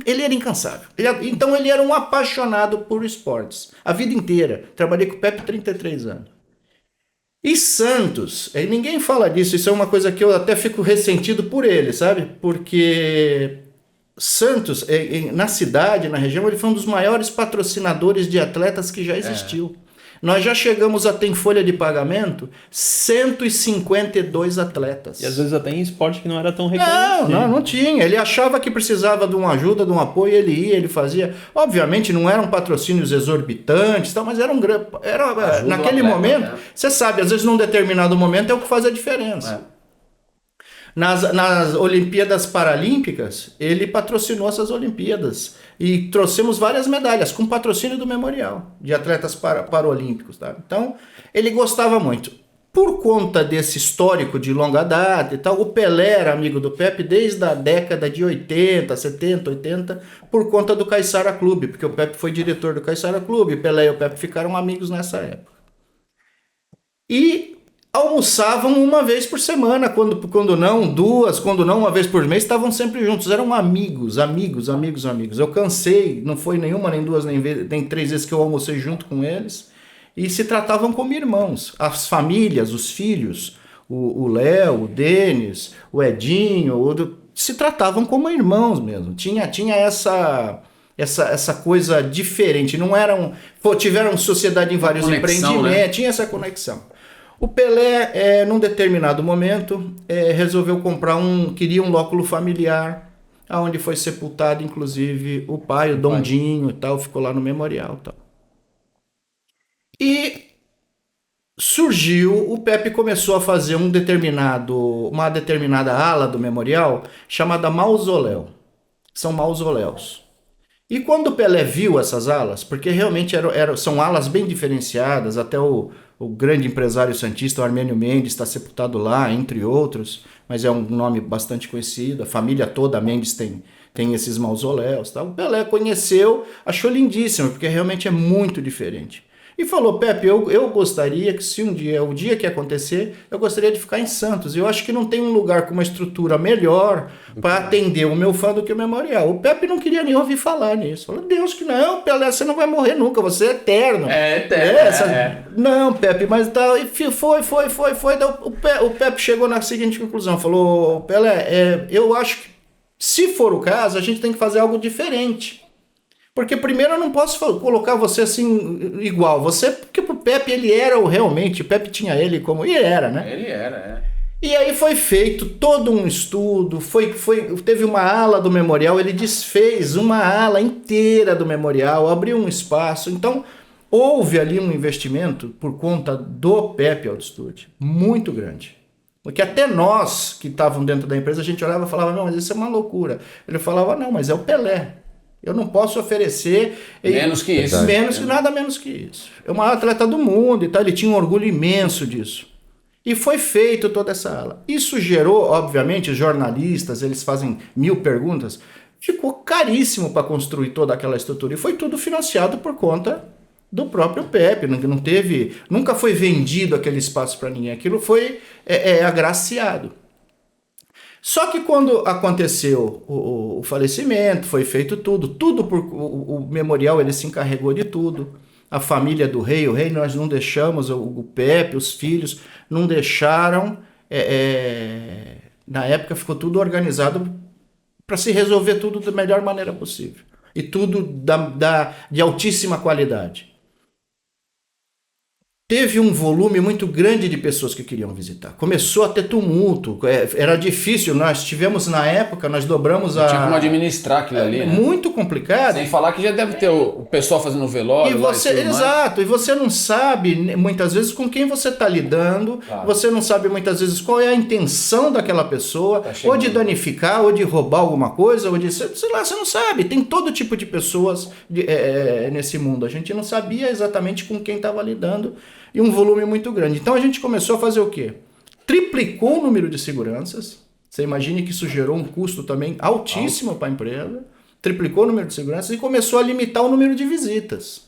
Ele era incansável. Então ele era um apaixonado por esportes. A vida inteira. Trabalhei com o Pepe 33 anos. E Santos, ninguém fala disso, isso é uma coisa que eu até fico ressentido por ele, sabe? Porque Santos, na cidade, na região, ele foi um dos maiores patrocinadores de atletas que já existiu. Nós já chegamos a ter em folha de pagamento 152 atletas. E às vezes até em esporte que não era tão reconhecido. Não tinha. Ele achava que precisava de uma ajuda, de um apoio, ele ia, ele fazia. Obviamente não eram patrocínios exorbitantes, mas era naquele momento, você sabe, às vezes num determinado momento é o que faz a diferença. Nas Olimpíadas Paralímpicas, ele patrocinou essas Olimpíadas e trouxemos várias medalhas com patrocínio do Memorial, de atletas paralímpicos. Tá? Então, ele gostava muito. Por conta desse histórico de longa data e tal, o Pelé era amigo do Pepe desde a década de 80, 70, 80, por conta do Caiçara Clube, porque o Pepe foi diretor do Caiçara Clube, o Pelé e o Pepe ficaram amigos nessa época. E almoçavam uma vez por semana, quando não, duas, quando não, uma vez por mês, estavam sempre juntos, eram amigos. Eu cansei, não foi nenhuma, nem duas, nem 3 vezes que eu almocei junto com eles, e se tratavam como irmãos. As famílias, os filhos, o Léo, o Denis, o Edinho, se tratavam como irmãos mesmo. Tinha essa coisa diferente, não eram, tiveram sociedade em vários empreendimentos, né? Tinha essa conexão. O Pelé, num determinado momento, resolveu queria um lóculo familiar, onde foi sepultado, inclusive, o pai, o Dondinho e tal, ficou lá no memorial e tal. E surgiu, o Pepe começou a fazer uma determinada ala do memorial, chamada mausoléu. São mausoléus. E quando o Pelé viu essas alas, porque realmente são alas bem diferenciadas, até o grande empresário santista, o Armênio Mendes, está sepultado lá, entre outros, mas é um nome bastante conhecido, a família toda Mendes tem esses mausoléus. Tá? O Pelé conheceu, achou lindíssimo, porque realmente é muito diferente. E falou, Pepe, eu gostaria que se o dia que acontecer, eu gostaria de ficar em Santos. Eu acho que não tem um lugar com uma estrutura melhor para atender o meu fã do que o memorial. O Pepe não queria nem ouvir falar nisso. Falou, Deus que não, Pelé, você não vai morrer nunca, você é eterno. É eterno. Não, Pepe, mas tá, e foi. O Pepe chegou na seguinte conclusão, falou, Pelé, eu acho que se for o caso, a gente tem que fazer algo diferente. Porque primeiro eu não posso colocar você assim igual. Porque o Pepe, ele era realmente, o Pepe tinha ele como... E era, né? Ele era. E aí foi feito todo um estudo, teve uma ala do memorial, ele desfez uma ala inteira do memorial, abriu um espaço. Então, houve ali um investimento por conta do Pepe Altitude, muito grande. Porque até nós que estavam dentro da empresa, a gente olhava e falava, não, mas isso é uma loucura. Ele falava, não, mas é o Pelé. Eu não posso oferecer... Menos que isso. Nada menos que isso. É o maior atleta do mundo e tal, ele tinha um orgulho imenso disso. E foi feito toda essa ala. Isso gerou, obviamente, os jornalistas, eles fazem 1000 perguntas, ficou caríssimo para construir toda aquela estrutura. E foi tudo financiado por conta do próprio Pepe. Nunca foi vendido aquele espaço para ninguém. Aquilo foi agraciado. Só que quando aconteceu o falecimento, foi feito tudo o memorial, ele se encarregou de tudo. A família do rei, nós não deixamos, o Pepe, os filhos, não deixaram, na época ficou tudo organizado para se resolver tudo da melhor maneira possível. E tudo de altíssima qualidade. Teve um volume muito grande de pessoas que queriam visitar. Começou a ter tumulto, era difícil. Nós tivemos, na época, nós dobramos Tinha como administrar aquilo ali, né? Muito complicado. Sem falar que já deve ter o pessoal fazendo velório. Exato, e você não sabe, muitas vezes, com quem você está lidando. Claro. Você não sabe, muitas vezes, qual é a intenção daquela pessoa, ou de danificar, ou de roubar alguma coisa, ou de... Sei lá, você não sabe. Tem todo tipo de pessoas nesse mundo. A gente não sabia exatamente com quem estava lidando. E um volume muito grande. Então a gente começou a fazer o quê? Triplicou o número de seguranças. Você imagine que isso gerou um custo também altíssimo para a empresa. Triplicou o número de seguranças e começou a limitar o número de visitas.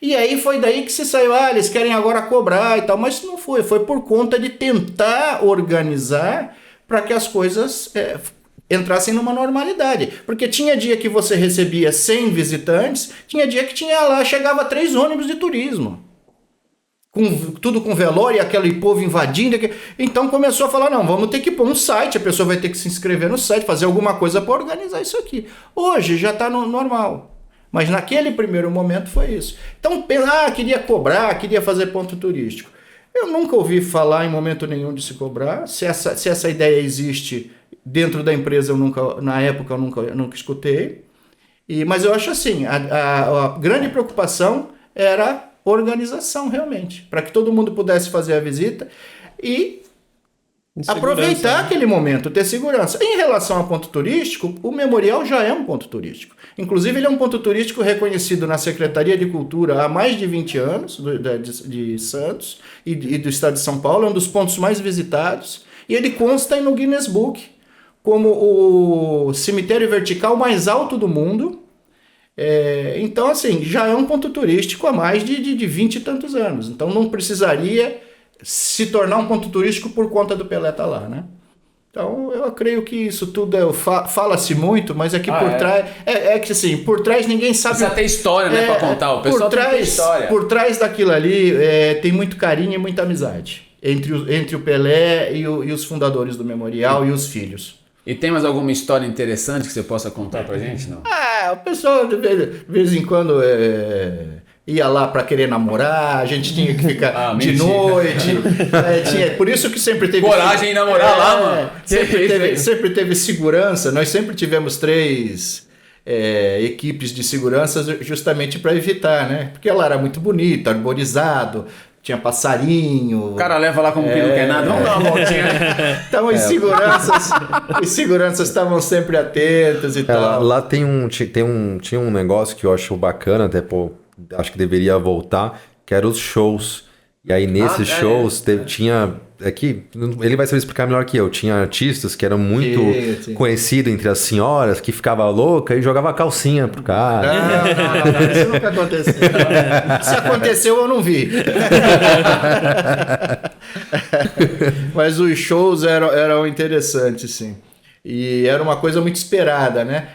E aí foi daí que se saiu, eles querem agora cobrar e tal, mas não foi. Foi por conta de tentar organizar para que as coisas entrassem numa normalidade. Porque tinha dia que você recebia 100 visitantes, tinha dia que chegava 3 ônibus de turismo. Tudo com velório e aquele povo invadindo. Então começou a falar, não, vamos ter que pôr um site, a pessoa vai ter que se inscrever no site, fazer alguma coisa para organizar isso aqui. Hoje já está normal. Mas naquele primeiro momento foi isso. Então, queria cobrar, queria fazer ponto turístico. Eu nunca ouvi falar em momento nenhum de se cobrar. Se essa ideia existe dentro da empresa, na época eu nunca escutei. Mas eu acho assim, a grande preocupação era organização realmente, para que todo mundo pudesse fazer a visita e aproveitar aquele momento, ter segurança. Em relação a ponto turístico, o memorial já é um ponto turístico. Inclusive, ele é um ponto turístico reconhecido na Secretaria de Cultura há mais de 20 anos, de Santos e do estado de São Paulo, é um dos pontos mais visitados, e ele consta no Guinness Book como o cemitério vertical mais alto do mundo. Então, assim, já é um ponto turístico há mais de 20 e tantos anos. Então, não precisaria se tornar um ponto turístico por conta do Pelé estar lá, né? Então, eu creio que isso tudo fala-se muito, mas é que por trás... É que assim, por trás ninguém sabe... Precisa ter história, né, pra contar. O pessoal tem que ter história. Por trás daquilo ali tem muito carinho e muita amizade entre o Pelé e os fundadores do memorial e os filhos. E tem mais alguma história interessante que você possa contar pra gente, não? O pessoal de vez em quando ia lá para querer namorar, a gente tinha que ficar de noite. Por isso que sempre teve... Coragem em namorar lá, mano. Sempre teve segurança. Nós sempre tivemos 3 equipes de segurança justamente para evitar, né? Porque lá era muito bonito, arborizado, tinha passarinho. O cara leva lá como que não quer nada, vamos dar uma voltinha. Então os seguranças estavam sempre atentos e tal. Lá tinha um negócio que eu acho bacana, até acho que deveria voltar, que eram os shows. E aí nesses shows tinha... Aqui, ele vai saber explicar melhor que eu. Tinha artistas que eram muito conhecidos entre as senhoras, que ficava louca e jogava calcinha pro cara. Não, isso nunca aconteceu. Se aconteceu, eu não vi. Mas os shows eram interessantes, sim. E era uma coisa muito esperada, né?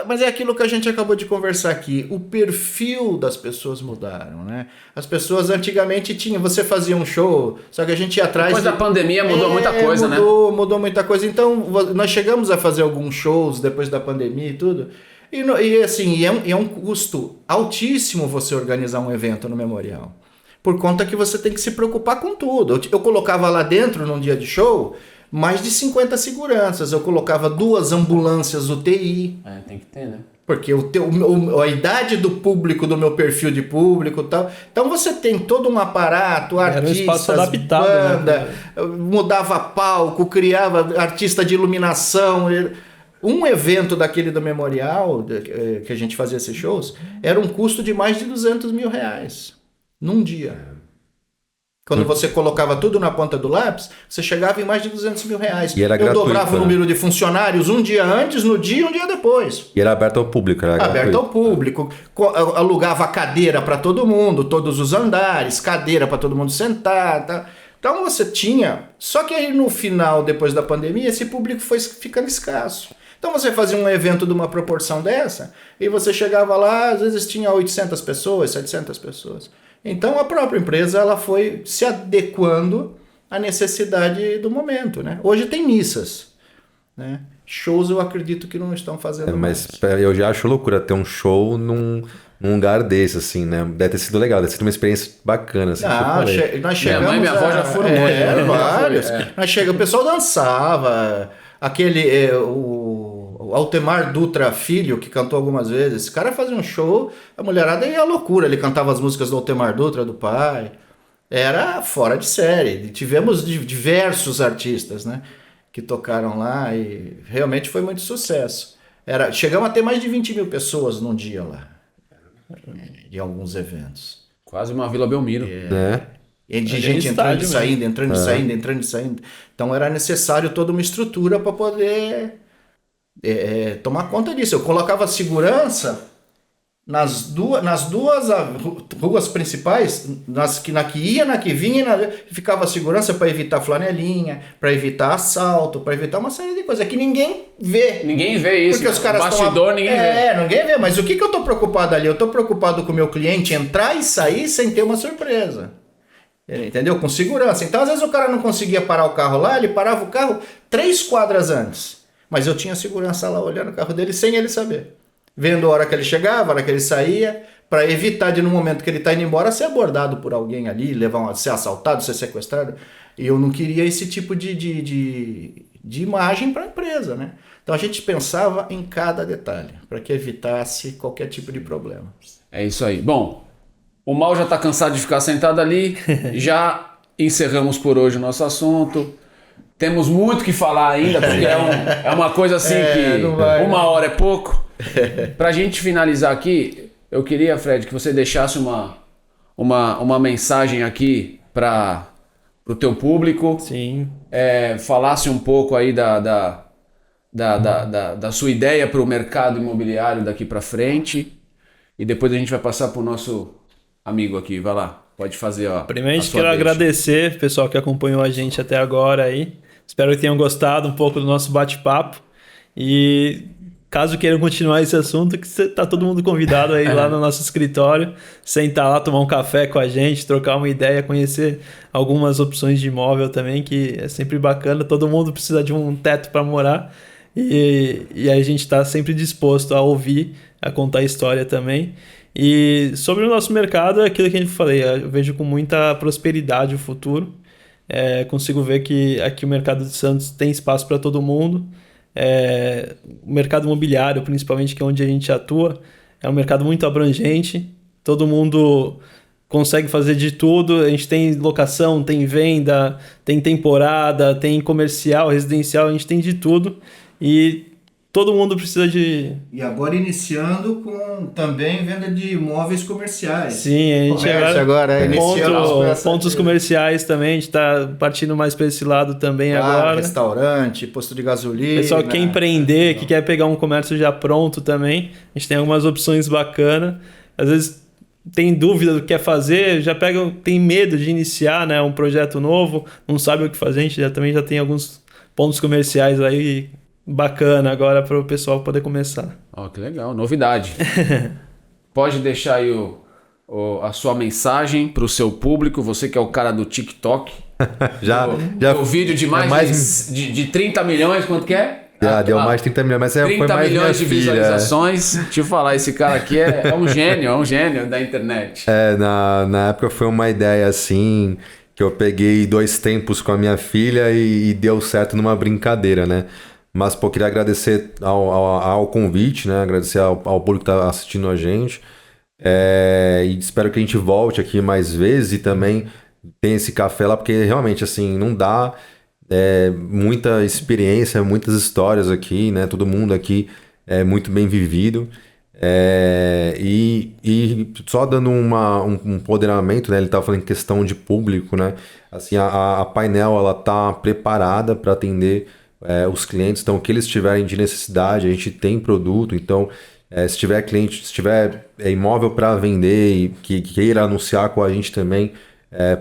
Mas é aquilo que a gente acabou de conversar aqui. O perfil das pessoas mudaram, né? As pessoas antigamente você fazia um show, só que a gente ia atrás... Depois da pandemia mudou muita coisa, né? Mudou muita coisa. Então, nós chegamos a fazer alguns shows depois da pandemia e tudo. E é um custo altíssimo você organizar um evento no memorial. Por conta que você tem que se preocupar com tudo. Eu colocava lá dentro, num dia de show... mais de 50 seguranças. Eu colocava 2 ambulâncias UTI. Tem que ter, né? Porque a idade do público, do meu perfil de público e tal. Então você tem todo um aparato, artistas, era um espaço adaptado, banda, né? Mudava palco, criava artista de iluminação. Um evento daquele do memorial, que a gente fazia esses shows, era um custo de mais de R$200 mil num dia. Quando você colocava tudo na ponta do lápis, você chegava em mais de R$200 mil. E era gratuito, dobrava o número de funcionários um dia antes, no dia e um dia depois. E era aberto ao público. Aberto ao público. Alugava cadeira para todo mundo, todos os andares, cadeira para todo mundo sentar. Tá? Então você tinha... Só que aí no final, depois da pandemia, esse público foi ficando escasso. Então você fazia um evento de uma proporção dessa, e você chegava lá, às vezes tinha 800 pessoas, 700 pessoas. Então a própria empresa ela foi se adequando à necessidade do momento, né? Hoje tem missas, né? Shows eu acredito que não estão fazendo mas mais. Eu já acho loucura ter um show num lugar desse, assim, né? Deve ter sido legal, deve ter sido uma experiência bacana. Assim, nós chegamos... Minha mãe e minha avó já foram muito. Vários. O pessoal dançava, o Altemar Dutra Filho, que cantou algumas vezes, esse cara fazia um show, a mulherada ia à loucura, ele cantava as músicas do Altemar Dutra, do pai, era fora de série. Tivemos diversos artistas, né, que tocaram lá e realmente foi muito sucesso. Chegamos a ter mais de 20 mil pessoas num dia lá, em alguns eventos. Quase uma Vila Belmiro. De gente entrando e saindo, entrando e saindo. Então era necessário toda uma estrutura para poder tomar conta disso. Eu colocava segurança nas duas ruas principais, na que ia, na que vinha, ficava segurança para evitar flanelinha, para evitar assalto, para evitar uma série de coisas que ninguém vê. Ninguém vê isso. Porque os caras ninguém vê. Ninguém vê. Mas o que eu tô preocupado ali? Eu tô preocupado com o meu cliente entrar e sair sem ter uma surpresa. Entendeu? Com segurança. Então, às vezes o cara não conseguia parar o carro lá, ele parava o carro 3 quadras antes. Mas eu tinha segurança lá olhando o carro dele sem ele saber. Vendo a hora que ele chegava, a hora que ele saía, para evitar de no momento que ele está indo embora ser abordado por alguém ali, ser assaltado, ser sequestrado. E eu não queria esse tipo de imagem para a empresa, né? Então a gente pensava em cada detalhe, para que evitasse qualquer tipo de problema. É isso aí. Bom, o Mal já está cansado de ficar sentado ali, já encerramos por hoje o nosso assunto. Temos muito que falar ainda, porque é uma coisa assim que uma hora é pouco. Para a gente finalizar aqui, eu queria, Fred, que você deixasse uma mensagem aqui para o teu público. Sim. Falasse um pouco aí da sua ideia para o mercado imobiliário daqui para frente. E depois a gente vai passar para o nosso amigo aqui. Vai lá. Pode fazer, ó. Primeiramente, quero agradecer o pessoal que acompanhou a gente até agora aí. Espero que tenham gostado um pouco do nosso bate-papo. E caso queiram continuar esse assunto, que tá todo mundo convidado aí lá no nosso escritório, sentar lá, tomar um café com a gente, trocar uma ideia, conhecer algumas opções de imóvel também, que é sempre bacana. Todo mundo precisa de um teto para morar e a gente está sempre disposto a ouvir, a contar história também. E sobre o nosso mercado, é aquilo que a gente falei, eu vejo com muita prosperidade o futuro. Consigo ver que aqui o mercado de Santos tem espaço para todo mundo. O mercado imobiliário, principalmente, que é onde a gente atua, é um mercado muito abrangente. Todo mundo consegue fazer de tudo. A gente tem locação, tem venda, tem temporada, tem comercial, residencial, a gente tem de tudo. E todo mundo precisa de... E agora iniciando com também venda de imóveis comerciais. Sim, a gente agora pontos comerciais também, a gente está partindo mais para esse lado também agora. Restaurante, posto de gasolina. Pessoal que quer empreender, que quer pegar um comércio já pronto também, a gente tem algumas opções bacanas. Às vezes tem dúvida do que quer fazer, tem medo de iniciar, né, um projeto novo, não sabe o que fazer, a gente também já tem alguns pontos comerciais aí bacana agora para o pessoal poder começar. Ó, que legal, novidade. Pode deixar aí a sua mensagem para o seu público, você que é o cara do TikTok. O vídeo de de 30 milhões, quanto que é? Já deu mais de 30 milhões, mas 30 foi mais milhões de filha. Visualizações. Deixa eu falar, esse cara aqui é um gênio da internet. Na época foi uma ideia assim, que eu peguei 2 tempos com a minha filha e deu certo numa brincadeira, né? Mas, pô, queria agradecer ao convite, né? Agradecer ao público que está assistindo a gente. E espero que a gente volte aqui mais vezes e também tenha esse café lá, porque realmente, assim, não dá muita experiência, muitas histórias aqui, né? Todo mundo aqui é muito bem vivido. E só dando um empoderamento, né? Ele estava falando em questão de público, né? Assim, a Painel, ela tá preparada para atender os clientes, então o que eles tiverem de necessidade, a gente tem produto, então se tiver cliente, se tiver imóvel para vender e que queira anunciar com a gente também,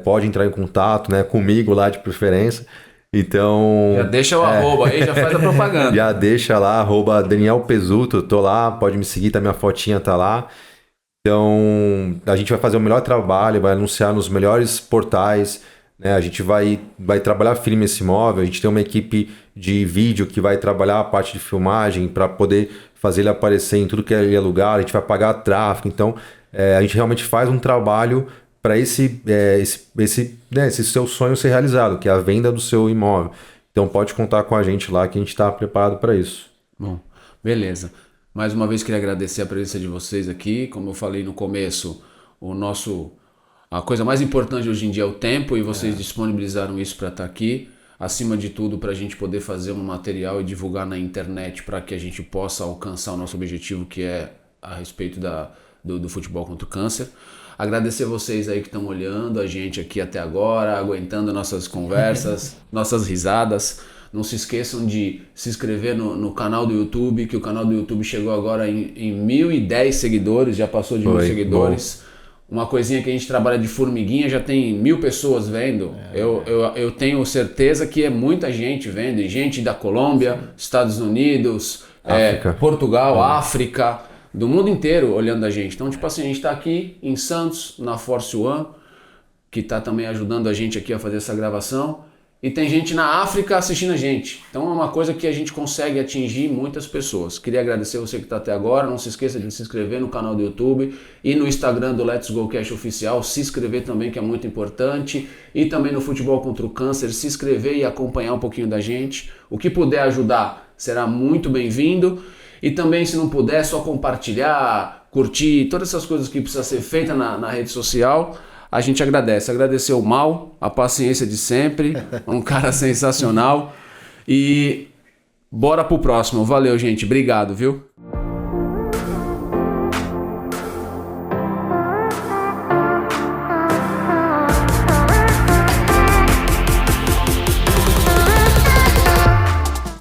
pode entrar em contato, né, comigo lá de preferência. Então... Já deixa o arroba aí, já faz a propaganda. Já deixa lá, arroba Daniel Pesuto, tô lá, pode me seguir, minha fotinha tá lá. Então a gente vai fazer o melhor trabalho, vai anunciar nos melhores portais, né? A gente vai trabalhar firme esse imóvel, a gente tem uma equipe de vídeo que vai trabalhar a parte de filmagem para poder fazer ele aparecer em tudo que é lugar, a gente vai pagar tráfego, então a gente realmente faz um trabalho para esse seu sonho ser realizado, que é a venda do seu imóvel. Então pode contar com a gente lá que a gente está preparado para isso. Bom, beleza. Mais uma vez queria agradecer a presença de vocês aqui. Como eu falei no começo, a coisa mais importante hoje em dia é o tempo e vocês disponibilizaram isso para estar aqui. Acima de tudo, para a gente poder fazer um material e divulgar na internet para que a gente possa alcançar o nosso objetivo, que é a respeito do futebol contra o câncer. Agradecer vocês aí que estão olhando a gente aqui até agora, aguentando nossas conversas, nossas risadas. Não se esqueçam de se inscrever no canal do YouTube, que o canal do YouTube chegou agora em 1.010 seguidores, já passou de 1.000 seguidores. Bom. Uma coisinha que a gente trabalha de formiguinha, já tem 1.000 pessoas vendo. Eu tenho certeza que é muita gente vendo, e gente da Colômbia, Estados Unidos, Portugal, África, do mundo inteiro olhando a gente. Então, tipo assim, a gente está aqui em Santos, na Force One, que está também ajudando a gente aqui a fazer essa gravação. E tem gente na África assistindo a gente. Então é uma coisa que a gente consegue atingir muitas pessoas. Queria agradecer você que está até agora. Não se esqueça de se inscrever no canal do YouTube e no Instagram do Let's Go Cash Oficial. Se inscrever também, que é muito importante. E também no Futebol contra o Câncer. Se inscrever e acompanhar um pouquinho da gente. O que puder ajudar será muito bem-vindo. E também, se não puder, é só compartilhar, curtir, todas essas coisas que precisam ser feitas na rede social. A gente agradece. Agradecer o Mal, a paciência de sempre, um cara sensacional. E bora pro próximo. Valeu, gente. Obrigado, viu?